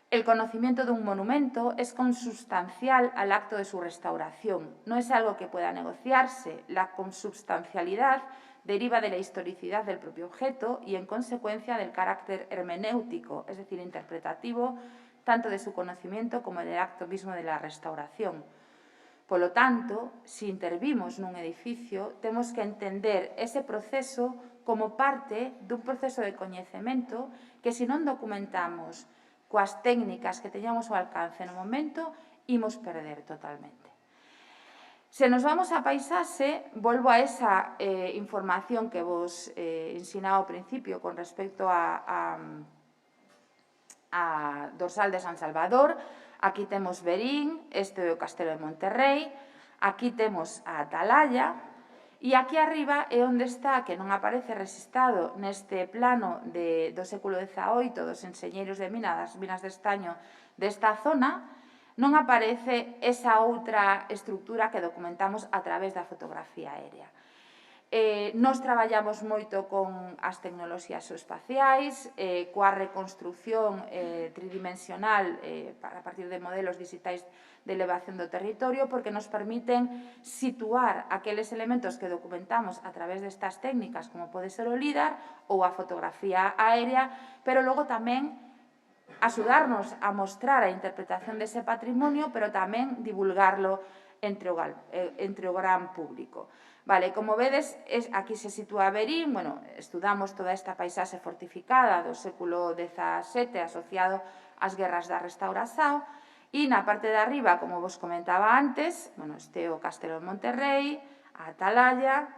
Speaker 2: el conocimiento de un monumento es consubstancial al acto de su restauración. No es algo que pueda negociarse. La consubstancialidad deriva de la historicidad del propio objeto y, en consecuencia, del carácter hermenéutico, es decir, interpretativo, tanto de su conocimiento como del acto mismo de la restauración. Polo tanto, se intervimos nun edificio, temos que entender ese proceso como parte dun proceso de coñecemento que, se non documentamos coas técnicas que teñamos ao alcance no momento, imos perder totalmente. Se nos vamos á paisaxe, volvo a esa información que vos ensinaba ao principio con respecto a dorsal de San Salvador. Aquí temos Verín, este é o Castelo de Monterrey, aquí temos a Atalaya, e aquí arriba é onde está, que non aparece registrado neste plano do século XVIII dos enxeñeiros de minas, das minas de estaño desta zona, non aparece esa outra estructura que documentamos a través da fotografía aérea. Nos traballamos moito con as tecnoloxías espaciais, coa reconstrucción tridimensional a partir de modelos digitais de elevación do territorio, porque nos permiten situar aqueles elementos que documentamos a través destas técnicas, como pode ser o LIDAR ou a fotografía aérea, pero logo tamén axudarnos a mostrar a interpretación dese patrimonio, pero tamén divulgarlo entre o gran público. Vale, como vedes, aquí se sitúa Verín, estudamos toda esta paisaxe fortificada do século XVII asociado ás guerras da restauración, e na parte de arriba, como vos comentaba antes, este é o Castelo de Monterrey, a Atalaya,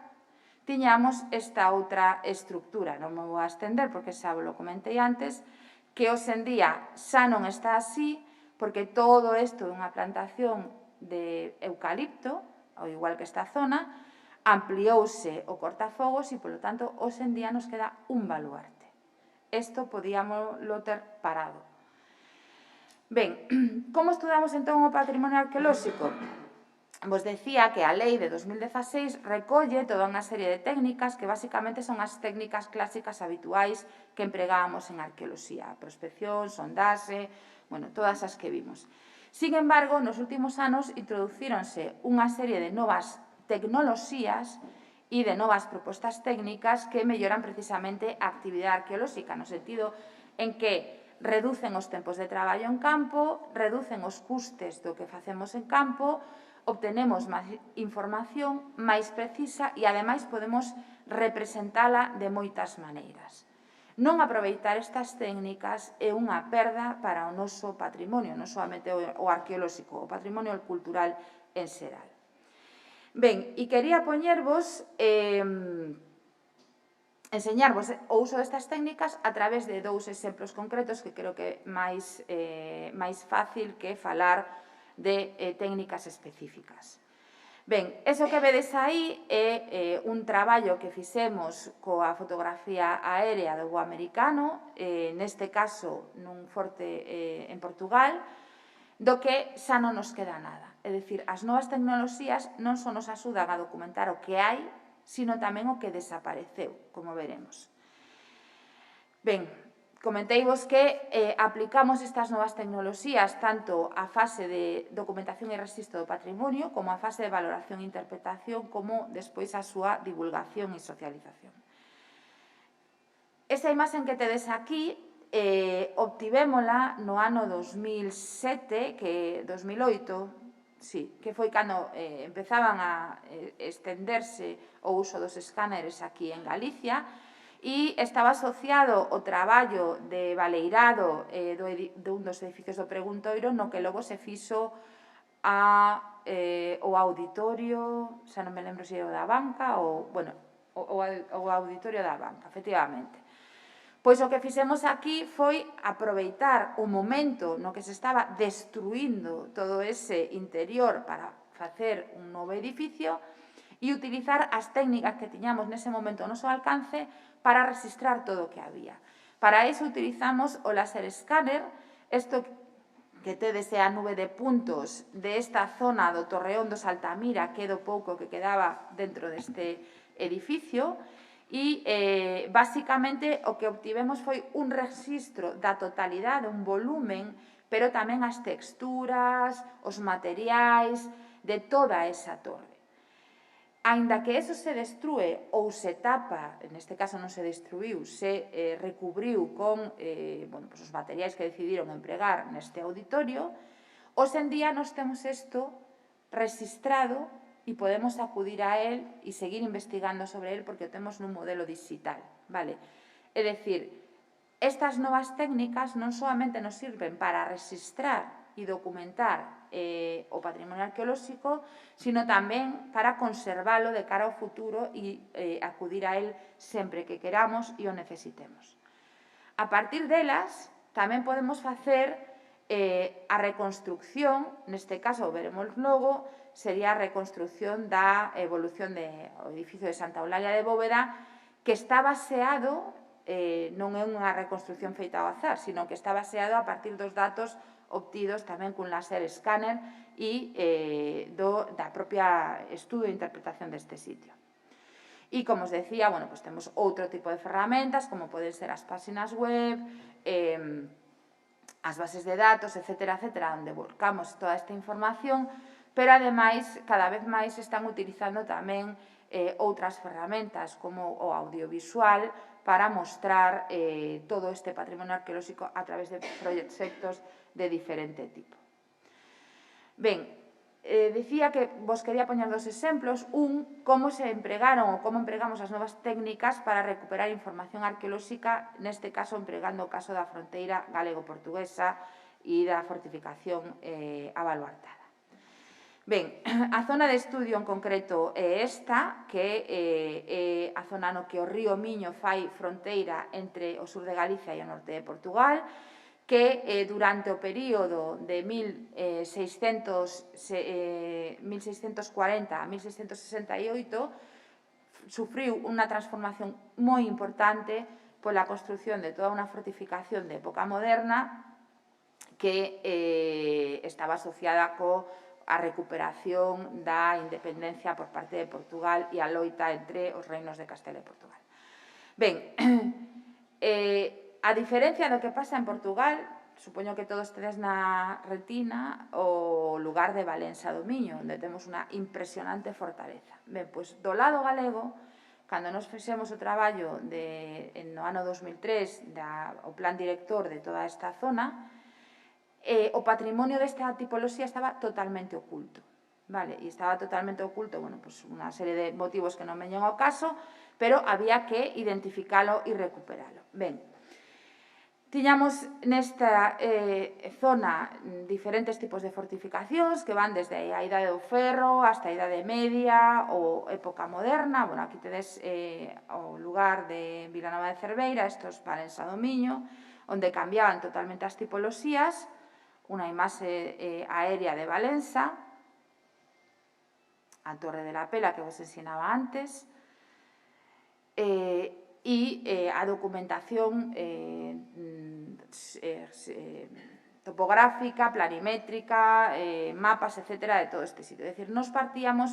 Speaker 2: tiñamos esta outra estructura, non me vou a estender porque xa vos lo comentei antes, que hoxe en día xa non está así, porque todo isto é unha plantación de eucalipto, ao igual que esta zona, ampliouse o cortafogos e, polo tanto, hoxe en día nos queda un baluarte. Isto podíamoslo ter parado. Ben, como estudamos entón o patrimonio arqueolóxico? Vos decía que a lei de 2016 recolle toda unha serie de técnicas que basicamente son as técnicas clásicas habituais que empregábamos en arqueoloxía, prospección, sondaxe, todas as que vimos. Sin embargo, nos últimos anos introducíronse unha serie de novas tecnoloxías e de novas propostas técnicas que melloran precisamente a actividade arqueolóxica, no sentido en que reducen os tempos de traballo en campo, reducen os custes do que facemos en campo, obtenemos máis información máis precisa e, ademais, podemos representala de moitas maneiras. Non aproveitar estas técnicas é unha perda para o noso patrimonio, non solamente o arqueolóxico, o patrimonio cultural en xeral. Ben, e quería poñervos, enseñarvos o uso destas técnicas a través de dous exemplos concretos que creo que é máis fácil que falar de técnicas específicas. Ben, eso que vedes aí é un traballo que fixemos coa fotografía aérea do voo americano, neste caso nun forte en Portugal, do que xa non nos queda nada. É dicir, as novas tecnoloxías non só nos axudan a documentar o que hai, sino tamén o que desapareceu, como veremos. Ben, comenteivos que aplicamos estas novas tecnoloxías tanto á fase de documentación e rexistro do patrimonio como á fase de valoración e interpretación como despois a súa divulgación e socialización. Esa imaxe que tedes aquí obtivémola no ano 2007, que 2008, sí, que foi cando empezaban a estenderse o uso dos escáneres aquí en Galicia, e estaba asociado o traballo de baleirado dun dos edificios do Preguntoiro, no que logo se fixo o auditorio, xa non me lembro se era o da banca ou, bueno, o auditorio da banca, efectivamente. Pois o que fixemos aquí foi aproveitar o momento no que se estaba destruindo todo ese interior para facer un novo edificio e utilizar as técnicas que tiñamos nese momento ao noso alcance para registrar todo o que había. Para iso utilizamos o láser escáner, isto que tedes é a nube de puntos desta zona do Torreón dos Altamira, que é do pouco que quedaba dentro deste edificio, e basicamente o que obtivemos foi un registro da totalidade, un volumen, pero tamén as texturas, os materiais de toda esa torre. Aínda que eso se destrúe ou se tapa, neste caso non se destruiu, se recubriu con os materiais que decidiron empregar neste auditorio, hoxe en día nos temos isto registrado e podemos acudir a él e seguir investigando sobre él porque o temos nun modelo digital, vale? É dicir, estas novas técnicas non solamente nos sirven para registrar e documentar o patrimonio arqueolóxico, sino tamén para conservalo de cara ao futuro e acudir a él sempre que queramos e o necesitemos. A partir delas, tamén podemos facer a reconstrucción, neste caso veremos logo, sería a reconstrucción da evolución do edificio de Santa Eulalia de Bóveda, que está baseado, non é unha reconstrucción feita ao azar, sino que está baseado a partir dos datos obtidos tamén cun láser escáner e da propia estudo e interpretación deste sitio. E, como os decía, temos outro tipo de ferramentas, como poden ser as páxinas web, as bases de datos, etcétera, onde volcamos toda esta información, pero, ademais, cada vez máis están utilizando tamén outras ferramentas, como o audiovisual, para mostrar todo este patrimonio arqueolóxico a través de proxectos de diferente tipo. Ben, dicía que vos quería poñer dos exemplos. Como se empregaron ou como empregamos as novas técnicas para recuperar información arqueolóxica, neste caso empregando o caso da fronteira galego-portuguesa e da fortificación a Baluartada. Ben, a zona de estudio en concreto é esta, que é a zona no que o río Miño fai fronteira entre o sur de Galicia e o norte de Portugal, que durante o período de 1640 a 1668 sufriu unha transformación moi importante pola construción de toda unha fortificación de época moderna que estaba asociada a recuperación da independencia por parte de Portugal e a loita entre os reinos de Castela e Portugal. Ben, a diferencia do que pasa en Portugal, supoño que todos tedes na retina o lugar de Valença do Miño, onde temos unha impresionante fortaleza. Ben, pois do lado galego, cando nos fixemos o traballo no ano 2003 o plan director de toda esta zona, o patrimonio desta tipoloxía estaba totalmente oculto. E estaba totalmente oculto, unha serie de motivos que non veñen ao caso, pero había que identificalo e recuperalo. Ben, Tiñamos nesta zona diferentes tipos de fortificacións que van desde a Idade do Ferro hasta a Idade Media ou época moderna. Bueno, aquí tedes o lugar de Vilanova de Cerveira, estos Valensa do Miño, onde cambiaban totalmente as tipoloxías, unha imaxe aérea de Valensa, a Torre de la Pela que vos ensinaba antes, e a documentación topográfica, planimétrica, mapas, etcétera, de todo este sitio. É dicir, nos partíamos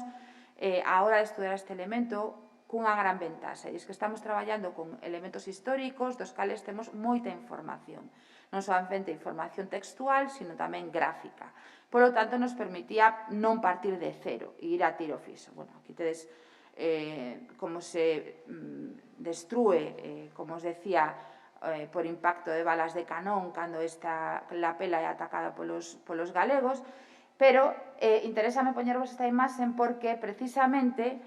Speaker 2: a hora de estudar este elemento cunha gran ventaxa, e é que estamos traballando con elementos históricos dos cales temos moita información, non solamente información textual, sino tamén gráfica. Por lo tanto, nos permitía non partir de cero e ir a tiro fixo. Bueno, aquí tedes como se destrúe, como os decía, por impacto de balas de canón cando la Pela é atacada polos galegos, pero interésame poñervos esta imaxe porque precisamente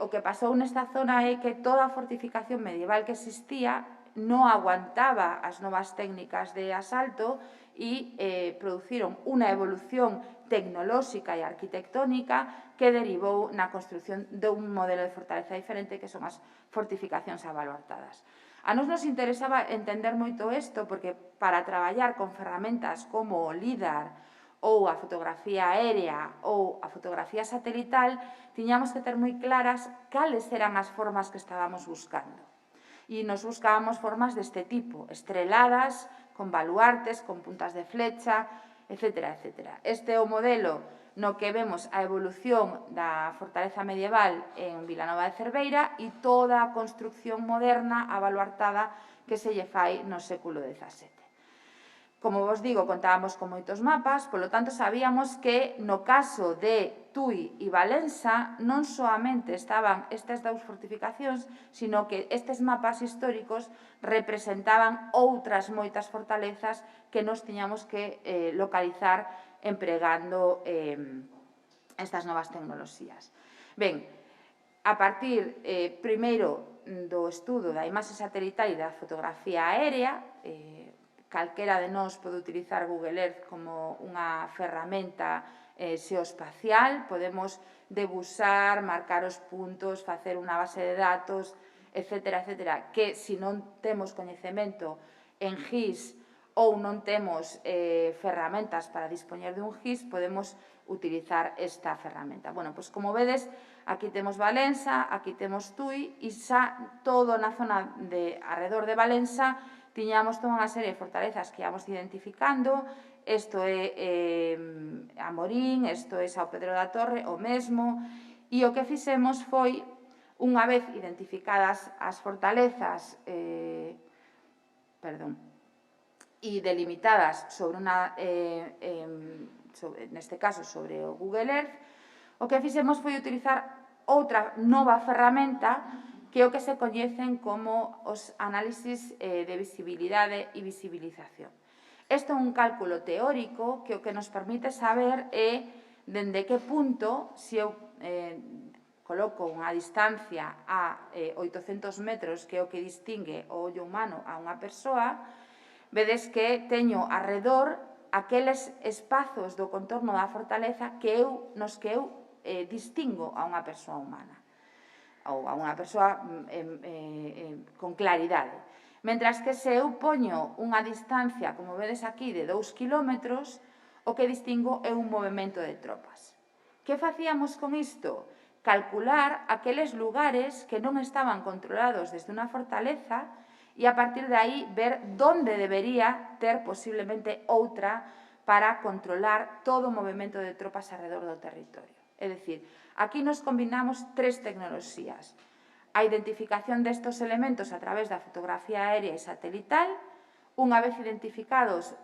Speaker 2: o que pasou nesta zona é que toda a fortificación medieval que existía non aguantaba as novas técnicas de asalto e produciron unha evolución tecnolóxica e arquitectónica que derivou na construción dun modelo de fortaleza diferente que son as fortificacións abaluartadas. A nos interesaba entender moito isto porque para traballar con ferramentas como o LIDAR ou a fotografía aérea ou a fotografía satelital tiñamos que ter moi claras cales eran as formas que estábamos buscando. E nos buscábamos formas deste tipo, estreladas, con baluartes, con puntas de flecha, etcétera, etcétera. Este é o modelo no que vemos a evolución da fortaleza medieval en Vilanova de Cerveira e toda a construcción moderna abaluartada que se lle fai no século XVII. Como vos digo, contábamos con moitos mapas, polo tanto sabíamos que no caso de Tui e Valensa non soamente estaban estas dous fortificacións, sino que estes mapas históricos representaban outras moitas fortalezas que nos tiñamos que localizar empregando estas novas tecnoloxías. Ben, a partir primeiro do estudo da imaxe satelital e da fotografía aérea, calquera de nós pode utilizar Google Earth como unha ferramenta xeoespacial, podemos debusar, marcar os puntos, facer unha base de datos, etcétera, etcétera, que se non temos coñecemento en GIS ou non temos ferramentas para dispoñer de un GIS, podemos utilizar esta ferramenta. Bueno, pois como vedes, aquí temos Valensa, aquí temos Tui, e xa todo na zona de arredor de Valensa tiñamos toda unha serie de fortalezas que íamos identificando. Isto é a Morín, isto é Sao Pedro da Torre, o mesmo, e o que fixemos foi, unha vez identificadas as fortalezas e delimitadas sobre neste caso sobre o Google Earth, o que fixemos foi utilizar outra nova ferramenta que é o que se coñecen como os análisis de visibilidade e visibilización. Isto é un cálculo teórico que o que nos permite saber é dende que punto, se eu coloco unha distancia a 800 metros, que é o que distingue o ollo humano a unha persoa, vedes que teño arredor aqueles espazos do contorno da fortaleza nos que eu distingo a unha persoa humana ou a unha persoa con claridade. Mentras que se eu poño unha distancia, como vedes aquí, de 2 kilómetros, o que distingo é un movimento de tropas. Que facíamos con isto? Calcular aqueles lugares que non estaban controlados desde unha fortaleza e a partir de aí ver onde debería ter posiblemente outra para controlar todo o movimento de tropas alrededor do territorio. É dicir, aquí nos combinamos tres tecnoloxías. A identificación destes elementos a través da fotografía aérea e satelital. Unha vez identificados,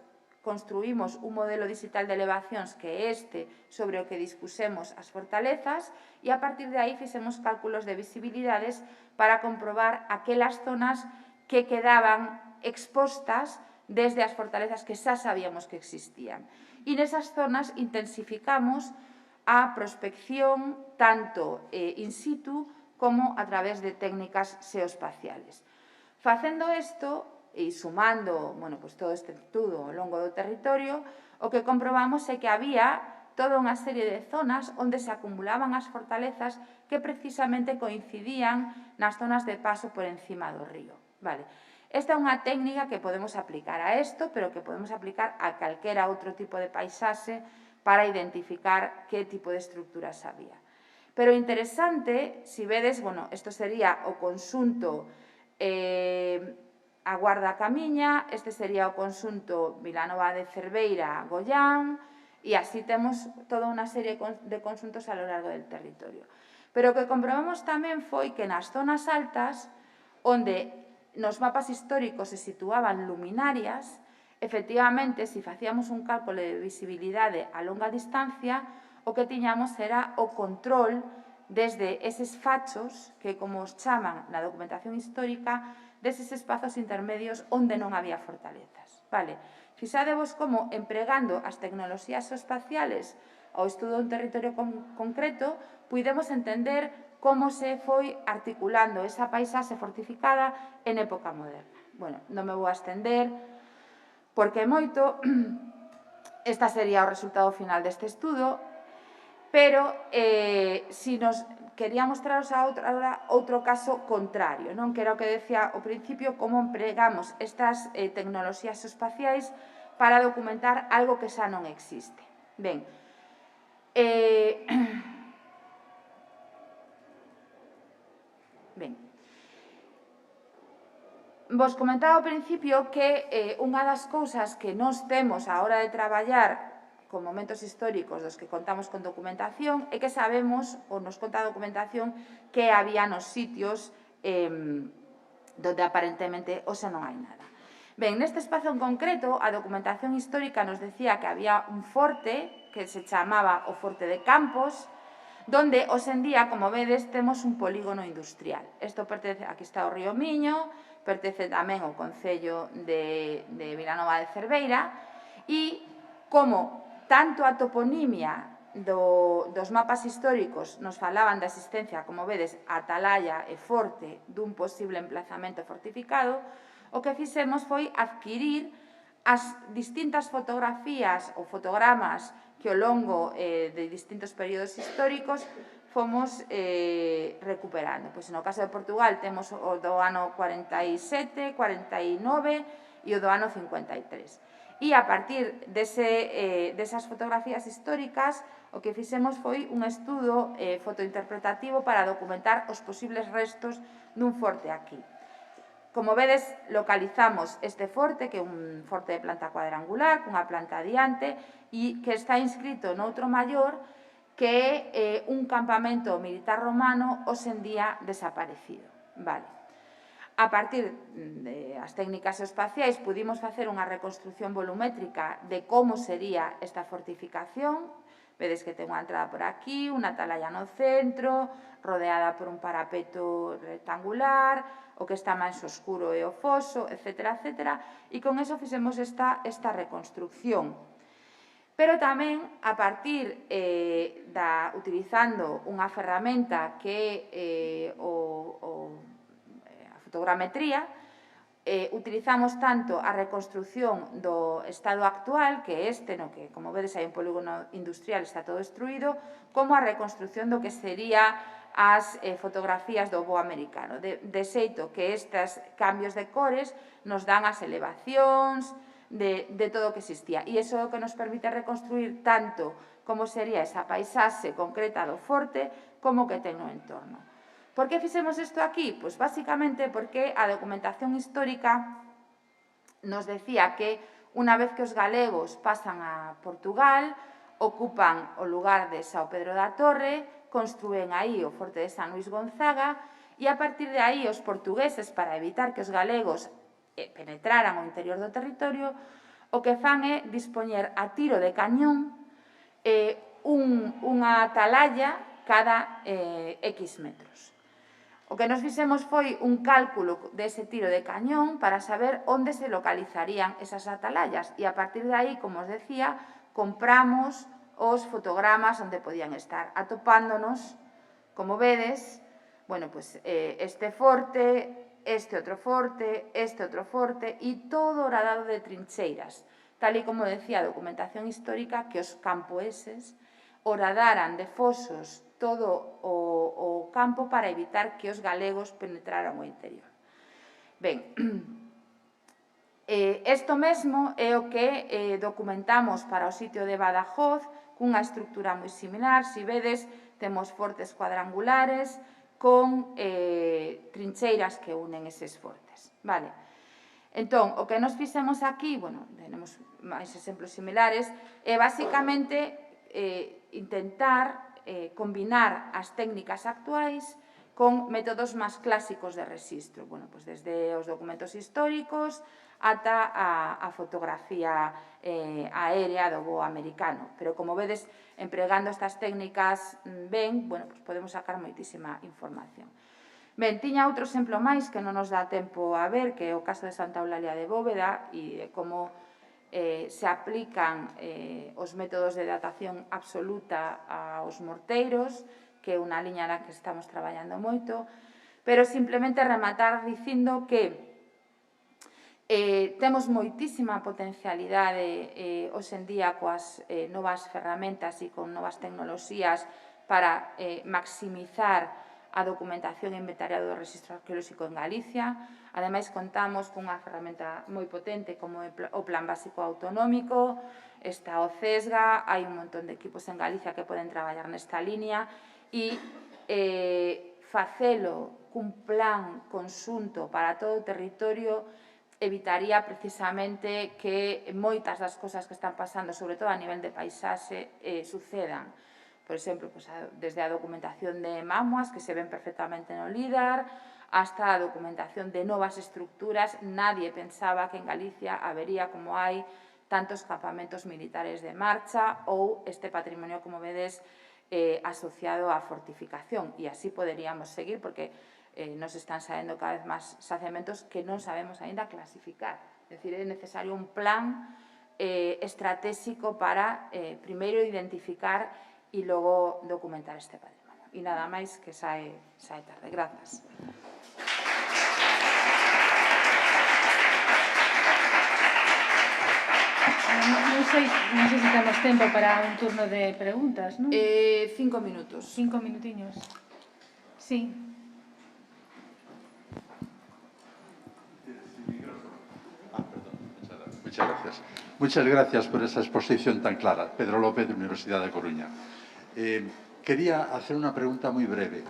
Speaker 2: construímos un modelo digital de elevacións que é este sobre o que dispusemos as fortalezas e a partir de aí fixemos cálculos de visibilidades para comprobar aquelas zonas que quedaban expostas desde as fortalezas que xa sabíamos que existían. E nesas zonas intensificamos a prospección tanto in situ como a través de técnicas xeoespaciales. Facendo isto, e sumando, bueno, pues todo este estudo ao longo do territorio, o que comprobamos é que había toda unha serie de zonas onde se acumulaban as fortalezas que precisamente coincidían nas zonas de paso por encima do río. Vale. Esta é unha técnica que podemos aplicar a isto, pero que podemos aplicar a calquera outro tipo de paisaxe para identificar que tipo de estructuras había. Pero interesante, se vedes, bueno, isto sería o conxunto a Guarda Camiña, este sería o conxunto Vilanova de Cerveira, Goián, e así temos toda unha serie de conxuntos a lo largo del territorio. Pero o que comprobamos tamén foi que nas zonas altas, onde nos mapas históricos se situaban luminarias, efectivamente, se facíamos un cálculo de visibilidade a longa distancia, o que tiñamos era o control desde eses fachos, que como os chaman na documentación histórica, deses espazos intermedios onde non había fortalezas. Vale? Fixadevos como, empregando as tecnoloxías espaciales ao estudo dun territorio concreto, puidemos entender como se foi articulando esa paisaxe fortificada en época moderna. Bueno, non me vou a estender, porque é moito, esta sería o resultado final deste estudo, pero se nos quería mostraros agora outro caso contrario, non? Que era o que decía ao principio, como empregamos estas tecnoloxías espaciais para documentar algo que xa non existe. Ben, vos comentaba ao principio que unha das cousas que nós temos a hora de traballar con momentos históricos dos que contamos con documentación é que sabemos, ou nos conta a documentación, que había nos sitios donde aparentemente hoxe non hai nada. Ben, neste espazo en concreto, a documentación histórica nos decía que había un forte que se chamaba o Forte de Campos, donde hoxe en día, como vedes, temos un polígono industrial. Isto pertence, aquí está o río Miño, pertence tamén ao concello de Vilanova de Cerveira, e como tanto a toponimia dos mapas históricos nos falaban da existencia, como vedes, atalaya e forte dun posible emplazamento fortificado, o que fixemos foi adquirir as distintas fotografías ou fotogramas que ao longo de distintos períodos históricos fomos recuperando. Pois no caso de Portugal temos o do ano 47, 49 e o do ano 53. E a partir desas fotografías históricas, o que fixemos foi un estudo fotointerpretativo para documentar os posibles restos dun forte aquí. Como vedes, localizamos este forte, que é un forte de planta cuadrangular, cunha planta adiante, e que está inscrito noutro maior, que é un campamento militar romano hoxe en día desaparecido. Vale. A partir das técnicas espaciais pudimos facer unha reconstrucción volumétrica de como sería esta fortificación. Vedes que ten unha entrada por aquí, unha atalaya no centro, rodeada por un parapeto rectangular, o que está máis oscuro é o foso, etc. E con eso fixemos esta reconstrucción. Pero tamén, a partir utilizando unha ferramenta que é fotogrametría, utilizamos tanto a reconstrucción do estado actual, que é este, no que, como vedes, hai un polígono industrial, está todo destruído, como a reconstrucción do que sería as fotografías do voo americano, de xeito que estes cambios de cores nos dan as elevacións de todo o que existía. E iso é o que nos permite reconstruir tanto como sería esa paisaxe concreta do forte como que ten no entorno. Por que fixemos isto aquí? Pois basicamente porque a documentación histórica nos decía que unha vez que os galegos pasan a Portugal, ocupan o lugar de São Pedro da Torre, construen aí o forte de San Luís Gonzaga, e a partir de aí os portugueses, para evitar que os galegos penetraran o interior do territorio, o que fan é dispoñer a tiro de cañón unha atalaya cada X metros. O que nos fixemos foi un cálculo dese tiro de cañón para saber onde se localizarían esas atalayas e a partir de aí, como os decía, compramos os fotogramas onde podían estar, atopándonos, como vedes, bueno, pues, este forte este outro forte, e todo horadado de trincheiras, tal e como decía a documentación histórica, que os campoeses horadaran de fosos todo o campo para evitar que os galegos penetraran o interior. Ben, isto mesmo é o que documentamos para o sitio de Badajoz, cunha estructura moi similar. Si vedes, temos fortes cuadrangulares con trincheiras que unen eses fortes. Vale. Entón, o que nos fixemos aquí, bueno, tenemos máis exemplos similares, é basicamente intentar combinar as técnicas actuais con métodos máis clásicos de rexistro, bueno, pues desde os documentos históricos ata a fotografía aérea do voo americano. Pero, como vedes, empregando estas técnicas ben, bueno, pues podemos sacar moitísima información. Ben, tiña outro exemplo máis que non nos dá tempo a ver, que é o caso de Santa Eulalia de Bóveda e de como se aplican os métodos de datación absoluta aos morteiros, que é unha liña na que estamos traballando moito, pero simplemente rematar dicindo que temos moitísima potencialidade hoxe en día coas novas ferramentas e con novas tecnoloxías para maximizar a documentación e inventariado do Rexistro Arqueolóxico en Galicia. Ademais, contamos cunha ferramenta moi potente como o Plan Básico Autonómico, está o CESGA, hai un montón de equipos en Galicia que poden traballar nesta línea e facelo cun plan conxunto para todo o territorio evitaría precisamente que moitas das cosas que están pasando, sobre todo a nivel de paisaxe, sucedan. Por exemplo, desde a documentación de mamuas, que se ven perfectamente no LIDAR, hasta a documentación de novas estructuras. Nadie pensaba que en Galicia habería, como hai, tantos campamentos militares de marcha ou este patrimonio, como vedes, asociado á fortificación. E así poderíamos seguir, porque nos están saendo cada vez máis xacementos que non sabemos aínda clasificar. É dicir, é necesario un plan estratégico para, primeiro, identificar e logo documentar este patrimonio. E nada máis, que sae tarde. Grazas.
Speaker 1: Non sei se temos tempo para un turno de preguntas, non?
Speaker 2: 5 minutos.
Speaker 1: 5 minutiños. Sí.
Speaker 3: Muchas gracias. Muchas gracias por esa exposición tan clara. Pedro López, de Universidad de Coruña. Quería hacer una pregunta muy breve.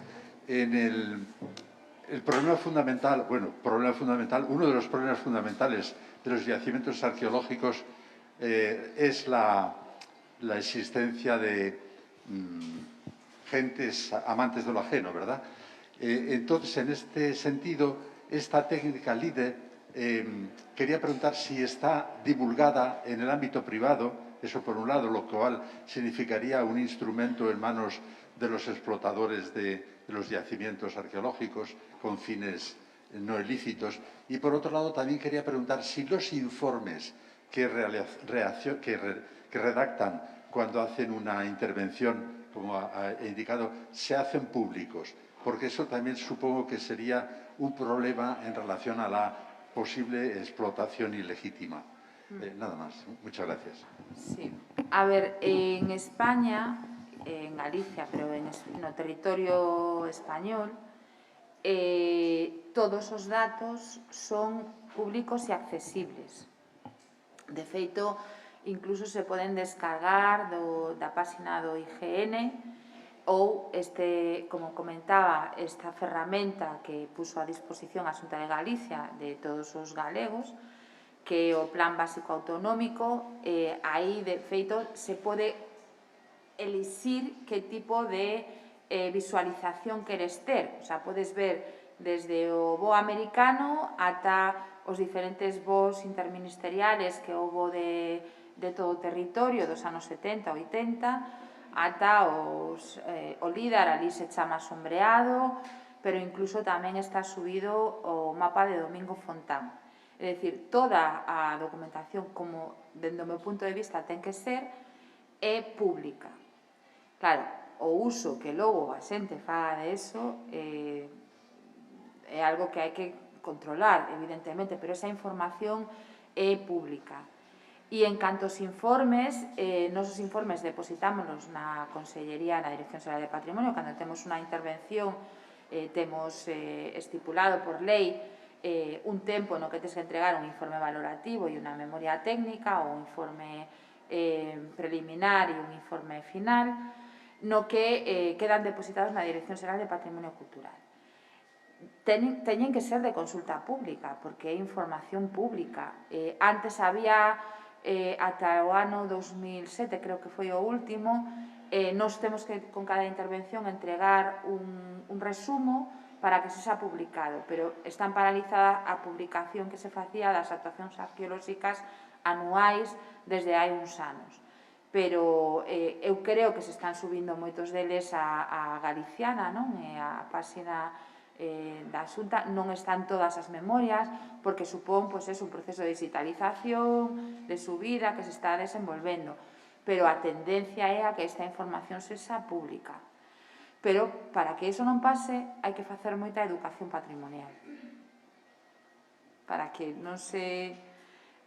Speaker 3: En el problema fundamental, uno de los problemas fundamentales de los yacimientos arqueológicos es la existencia de gentes amantes de lo ajeno, ¿verdad? Entonces, en este sentido, esta técnica LIDE, quería preguntar si está divulgada en el ámbito privado, eso por un lado, lo cual significaría un instrumento en manos de los explotadores de los yacimientos arqueológicos con fines no ilícitos. Y por otro lado, también quería preguntar si los informes que redactan cuando hacen una intervención, como ha indicado, se hacen públicos, porque eso también supongo que sería un problema en relación a la posible explotación ilegítima. Nada más. Muchas gracias.
Speaker 2: Sí. A ver, en España, en Galicia, pero no territorio español, todos os datos son públicos e accesibles. De feito, incluso se poden descargar da página do IGN ou, como comentaba, esta ferramenta que puso a disposición a Xunta de Galicia de todos os galegos, que é o Plan Básico Autonómico. Aí, de feito, se pode elixir que tipo de visualización queres ter. O sea, podes ver desde o voo americano ata os diferentes voos interministeriales que houbo de todo o territorio dos anos 70, 80, ata o LIDAR, ali se chama sombreado, pero incluso tamén está subido o mapa de Domingo Fontán. É dicir, toda a documentación, como, dende o meu punto de vista, ten que ser, é pública. Claro, o uso que logo a xente faga de eso é algo que hai que controlar, evidentemente, pero esa información é pública. E en canto aos informes, nosos informes depositámonos na Consellería, na Dirección Xeral de Patrimonio, cando temos unha intervención, temos estipulado por lei un tempo no que tens que entregar un informe valorativo e unha memoria técnica, ou un informe preliminar e un informe final, no que quedan depositados na Dirección Xeral de Patrimonio Cultural. Teñen que ser de consulta pública, porque é información pública. Antes había, ata o ano 2007, creo que foi o último, nos temos que, con cada intervención, entregar un resumo para que se xa publicado, pero están paralizada a publicación que se facía das actuacións arqueolóxicas anuais desde hai uns anos. Pero eu creo que se están subindo moitos deles a Galiciana, non? E a páxina da Xunta non están todas as memorias, porque supón un proceso de digitalización, de subida, que se está desenvolvendo. Pero a tendencia é a que esta información sexa pública. Pero para que iso non pase, hai que facer moita educación patrimonial. Para que non se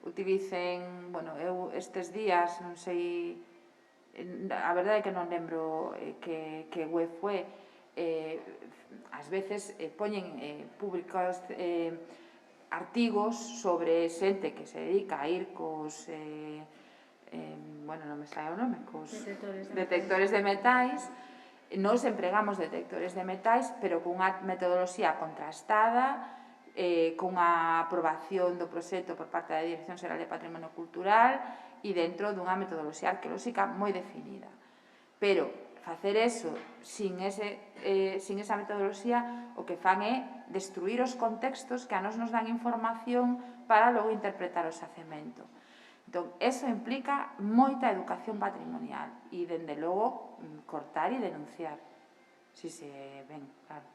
Speaker 2: utilicen, bueno, eu estes días, non sei, a verdade é que non lembro que web foi, ás veces poñen públicos artigos sobre xente que se dedica a ir cos, bueno, non me sai o nome, cos detectores de metais. Nos empregamos detectores de metais, pero cunha metodoloxía contrastada, cunha aprobación do proxecto por parte da Dirección Xeral de Patrimonio Cultural e dentro dunha metodoloxía arqueolóxica moi definida. Pero facer eso sin esa metodoloxía, o que fan é destruir os contextos que a nos dan información para logo interpretar o xacemento. Entón, eso implica moita educación patrimonial e, dende logo, cortar e denunciar. Si se ven, claro.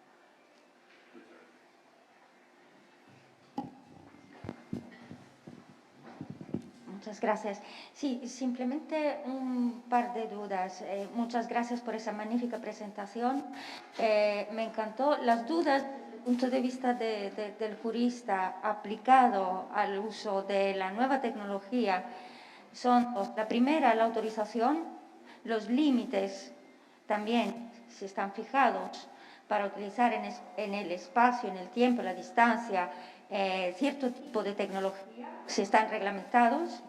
Speaker 4: Muchas gracias. Sí, simplemente un par de dudas. Muchas gracias por esa magnífica presentación. Me encantó las dudas desde el punto de vista del jurista aplicado al uso de la nueva tecnología. Son la primera, la autorización, los límites también, si están fijados para utilizar en el espacio, en el tiempo, la distancia, cierto tipo de tecnología, si están reglamentados.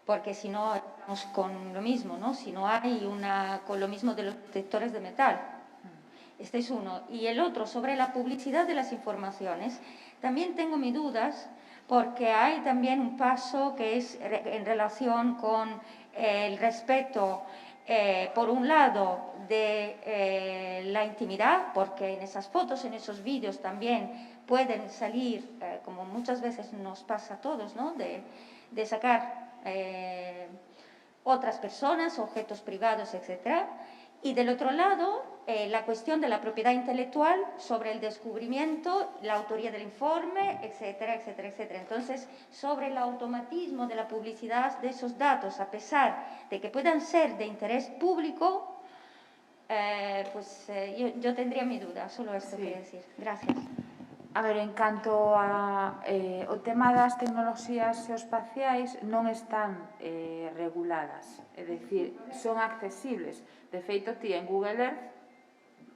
Speaker 4: Porque si no estamos con lo mismo, ¿no? Si no hay con lo mismo de los detectores de metal. Este es uno. Y el otro, sobre la publicidad de las informaciones, también tengo mis dudas, porque hay también un paso que es en relación con el respeto, por un lado, de la intimidad, porque en esas fotos, en esos vídeos también pueden salir, como muchas veces nos pasa a todos, ¿no? De sacar otras personas, objetos privados, etc. Y del otro lado, la cuestión de la propiedad intelectual sobre el descubrimiento, la autoría del informe, etcétera, etcétera, etcétera. Entonces, sobre el automatismo de la publicidad de esos datos, a pesar de que puedan ser de interés público, yo tendría mi duda, solo esto quería decir. Gracias.
Speaker 2: A ver, en canto ao tema das tecnoloxías geoespaciais, non están reguladas, é dicir, son accesibles. De feito, ti en Google Earth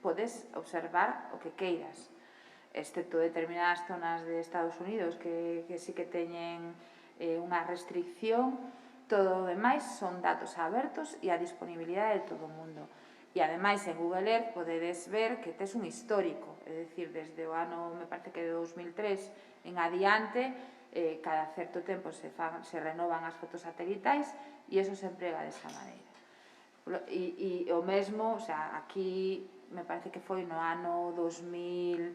Speaker 2: podes observar o que queiras, excepto determinadas zonas de Estados Unidos que sí que teñen unha restricción. Todo o demais son datos abertos e a disponibilidade de todo o mundo. E, ademais, en Google Earth podedes ver que tes un histórico, é dicir, desde o ano, me parece que de 2003 en adiante, cada certo tempo se renovan as fotos satellitais e eso se emprega desa maneira. E o mesmo, o sea, aquí me parece que foi no ano 2007,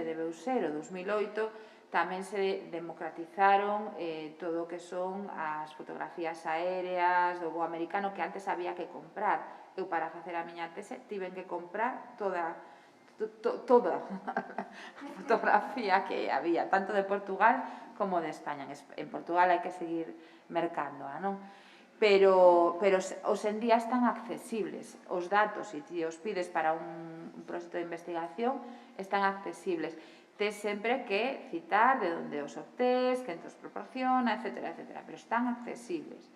Speaker 2: debeu ser, o 2008, tamén se democratizaron todo o que son as fotografías aéreas do voo americano, que antes había que comprar. Eu, para facer a miña tese, tiven que comprar toda a fotografía que había, tanto de Portugal como de España. En Portugal hai que seguir mercándoa, non? pero hoxe en día están accesibles. Os datos, se ti os pides para un proxecto de investigación, están accesibles. Tes sempre que citar de onde os obtés, quen os proporciona, etcétera, etcétera, pero están accesibles.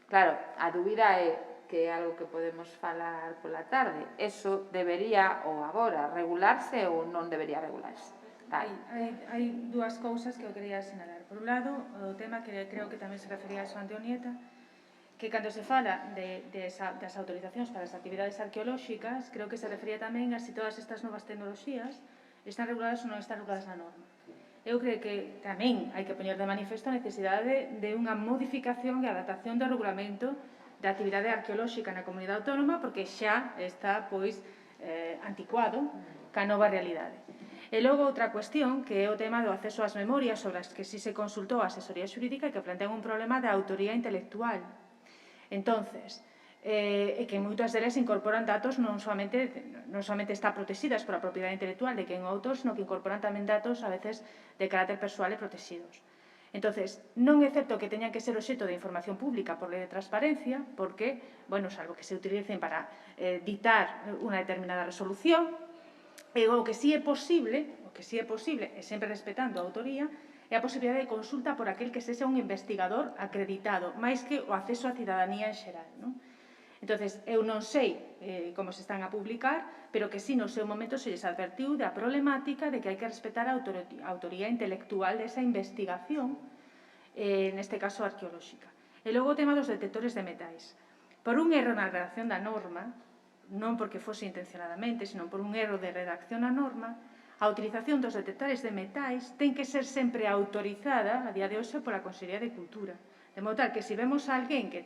Speaker 2: Claro, a dúbida é que é algo que podemos falar pola tarde. Eso debería, ou agora, regularse ou non debería regularse?
Speaker 1: Hai dúas cousas que eu quería sinalar. Por un lado, o tema que creo que tamén se refería a súa Antonieta, que cando se fala das autorizacións para as actividades arqueolóxicas, creo que se refería tamén a si todas estas novas tecnoloxías están reguladas ou non están reguladas na norma. Eu creo que tamén hai que poñer de manifesto a necesidade de unha modificación e adaptación do regulamento da actividade arqueolóxica na comunidade autónoma, porque xa está, pois, anticuado ca nova realidade. E logo outra cuestión, que é o tema do acceso ás memorias, sobre as que si se consultou a asesoría xurídica e que plantean un problema de autoría intelectual. Entonces, que moitas deles incorporan datos non somente está protegidas pola propiedade intelectual de quen o autor, sino que incorporan tamén datos a veces de carácter persoal e protegidos. Entonces, non é certo que teñan que ser obxecto de información pública por lei de transparencia, porque, bueno, salvo que se utilicen para dictar unha determinada resolución, e o que sí é posible, e sempre respetando a autoría, é a posibilidade de consulta por aquel que sexa un investigador acreditado, máis que o acceso á cidadanía en xeral, non? Entonces, eu non sei como se están a publicar, pero que sí no seu momento se lles advertiu da problemática de que hai que respetar a autoría intelectual desa investigación, neste caso arqueolóxica. E logo o tema dos detectores de metais. Por un erro na redacción da norma, non porque fose intencionadamente, sino por un erro de redacción da norma, a utilización dos detectores de metais ten que ser sempre autorizada a día de hoxe pola Consellería de Cultura. De modo tal que se vemos a alguén que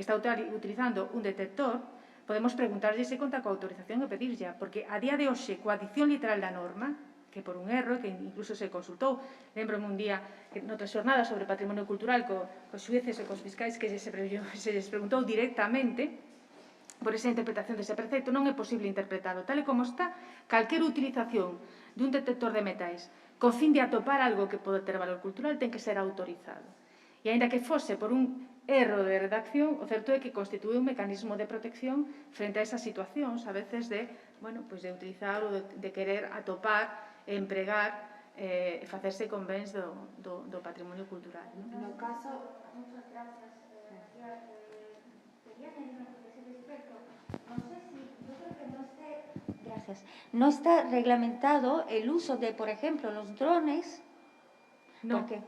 Speaker 1: está utilizando un detector, podemos preguntarlle se conta coa autorización e pedirlla, porque a día de hoxe, coa dicción literal da norma, que por un erro, que incluso se consultou, lembro-me un día, noutras xornadas sobre patrimonio cultural, cos xueces e cos fiscais, que se lles preguntou directamente por esa interpretación dese precepto, non é posible interpretarlo. Tal e como está, calquer utilización dun detector de metais co fin de atopar algo que pode ter valor cultural ten que ser autorizado. E aínda que fose por un erro de redacción, o certo é que constitúe un mecanismo de protección frente a esas situacións, a veces de utilizar ou de querer atopar, empregar e facerse con bens do patrimonio cultural.
Speaker 2: No caso...
Speaker 4: Muchas gracias. Quería añadir una cosa a ese respecto. No sé si, yo creo que no esté... Gracias. No está reglamentado el uso de, por ejemplo, los drones.
Speaker 1: No.
Speaker 4: Porque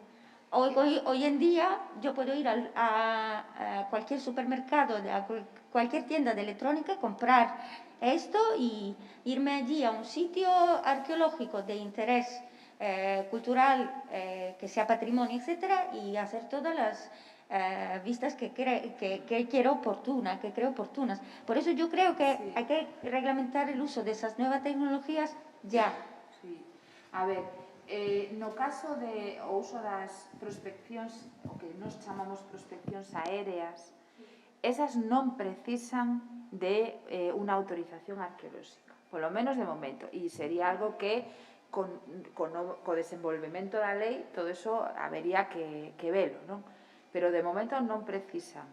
Speaker 4: hoy en día yo puedo ir a cualquier supermercado, a cualquier tienda de electrónica, comprar esto y irme allí a un sitio arqueológico de interés cultural, que sea patrimonio, etcétera, y hacer todas las vistas que creo oportunas. Por eso yo creo que
Speaker 2: Sí.
Speaker 4: hay que reglamentar el uso de esas nuevas tecnologías ya.
Speaker 2: Sí. A ver, no caso de o uso das prospeccións, o que nos chamamos prospeccións aéreas, esas non precisan de unha autorización arqueolóxica, polo menos de momento, e sería algo que co desenvolvemento da lei todo eso habería que velo, non? Pero de momento non precisan.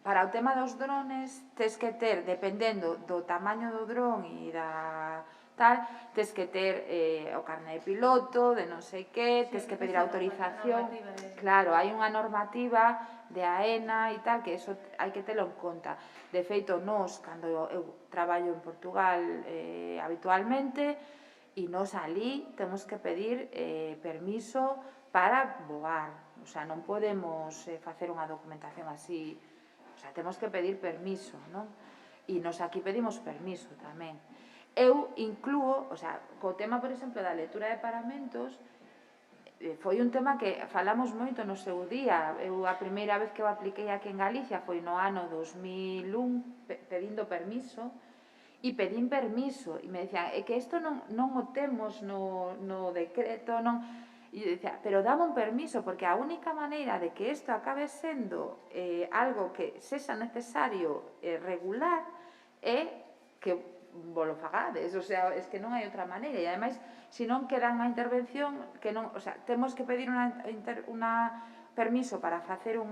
Speaker 2: Para o tema dos drones, tes que ter, dependendo do tamaño do dron e da tal, tes que ter o carné de piloto, de non sei que, tes que pedir autorización. Claro, hai unha normativa de AENA e tal, que eso hai que telo en conta. De feito, nós, cando eu traballo en Portugal habitualmente, e nós ali temos que pedir permiso para voar. O sea, non podemos facer unha documentación así. O sea, temos que pedir permiso, non? E nos aquí pedimos permiso tamén. Eu incluo, o sea, co tema, por exemplo, da lectura de paramentos, foi un tema que falamos moito no seu día. Eu a primeira vez que o apliquei aquí en Galicia foi no ano 2001, pedindo permiso, e pedín permiso, e me decían, é que isto non o temos no decreto, non... E eu dicía, pero dame un permiso, porque a única maneira de que isto acabe sendo algo que sexa necesario regular é que volo fagades, o sea, es que non hai outra maneira, e ademais, se non queda unha intervención, que non, o sea, temos que pedir unha permiso para facer un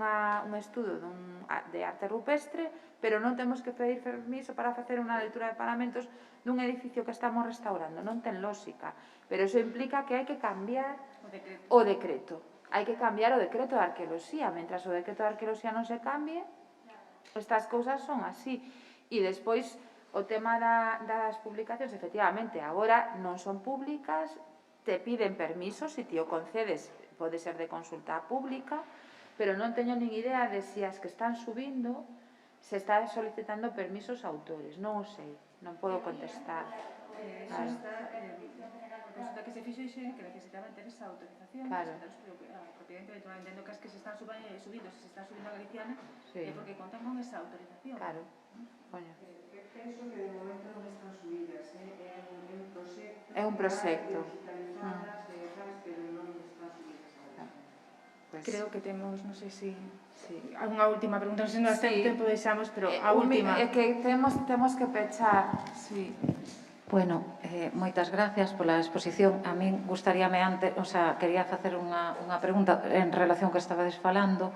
Speaker 2: estudo de arte rupestre, pero non temos que pedir permiso para facer unha lectura de paramentos dun edificio que estamos restaurando. Non ten lógica, pero eso implica que hai que cambiar o decreto. Hai que cambiar o decreto de arqueoloxía. Mentras o decreto de arqueoloxía non se cambie, estas cousas son así. E despois, o tema das publicacións, efectivamente, agora non son públicas, te piden permiso, se ti o concedes, pode ser de consulta pública, pero non teño nin idea de se as que están subindo se está solicitando permisos a autores. Non o sei, non podo contestar.
Speaker 1: Eso está, resulta que se fixo que necesitaban ter esa autorización,
Speaker 2: claro.
Speaker 1: A propiedad intelectual, entendo que as que se están subindo, se se están subindo a Galiciana,
Speaker 2: sí.
Speaker 1: Porque contan con esa autorización.
Speaker 2: Claro, coño.
Speaker 5: Penso que de momento non están subidas, é un proxecto.
Speaker 2: É un proxecto.
Speaker 5: Pero non están subidas.
Speaker 2: Pues,
Speaker 1: creo que temos, non sei se unha última pregunta, non sei se nos ten tempo deixamos, pero a última.
Speaker 2: É que temos que pechar, sí.
Speaker 6: Bueno, moitas gracias pola exposición. A min gustaríame antes, quería facer unha pregunta en relación que estabades falando.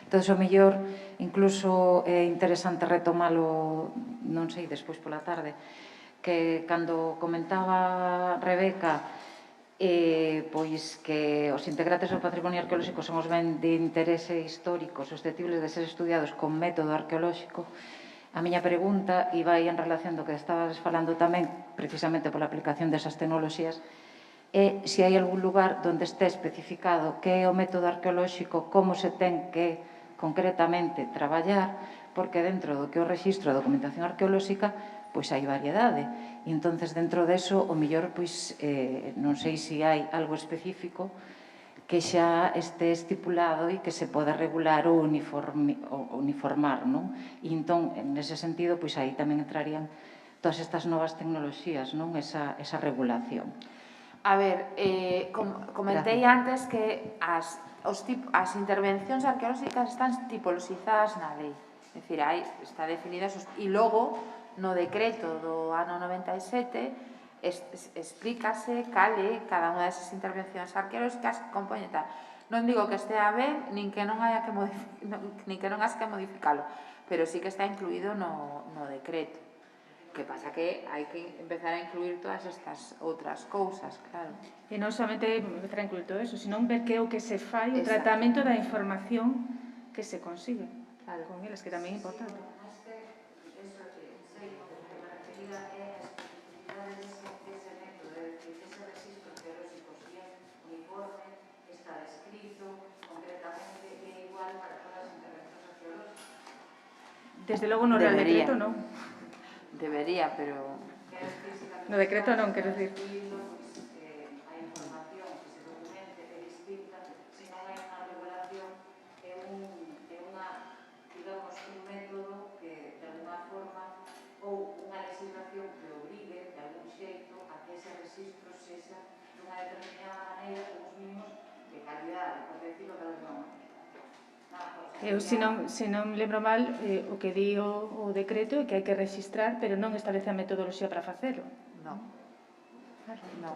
Speaker 6: Entón, o mellor, incluso é interesante retomalo, non sei, despois pola tarde, que cando comentaba Rebeca, pois que os integrantes do patrimonio arqueolóxico son os ben de interese histórico susceptibles de ser estudiados con método arqueolóxico. A miña pregunta iba aí en relación do que estabas falando tamén, precisamente pola aplicación desas tecnoloxías, é se hai algún lugar onde este especificado que é o método arqueolóxico, como se ten que concretamente traballar, porque dentro do que é o rexistro da documentación arqueolóxica, pois hai variedade. E entonces dentro deso, o mellor, pois, non sei se hai algo específico que xa este estipulado e que se poda regular ou uniformar, non? E entón, nese sentido, pois aí tamén entrarían todas estas novas tecnoloxías, non? Esa regulación.
Speaker 2: A ver, comentei antes que as intervencións arqueolóxicas están tipoloxizadas na lei. É dicir, está definidas e logo no decreto do ano 97 explícase cale cada unha desas intervencións arqueolóxicas que compoñen tal. Non digo que estea ben, nin que non haya que modificalo, pero sí que está incluído no decreto. Que pasa que hai que empezar a incluir todas estas outras cousas, claro.
Speaker 1: E non somente empezar a incluir todo eso, senón ver que é o que se fai, o tratamento da información que se consigue con eles, que tamén é importante. Desde logo no Real Decreto non.
Speaker 2: Debería, pero...
Speaker 1: No decreto non, quero dicir.
Speaker 6: A información que se documente é distinta, se non hai unha regulación, é digamos, un método que, de alguna forma, ou unha legislación que obrigue, de algún xeito, a que ese registro sexa dunha determinada maneira, con os mínimos de calidade, por decirlo de alguna maneira.
Speaker 1: Eu, se non lembro mal, o que di o decreto é que hai que registrar, pero non establece a metodoloxía para facelo.
Speaker 2: Non.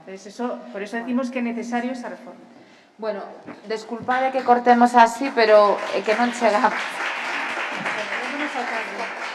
Speaker 1: Por eso decimos que é necesario esa reforma.
Speaker 2: Bueno, desculpade que cortemos así, pero é que non chegamos.
Speaker 1: Vamos a sacarlo.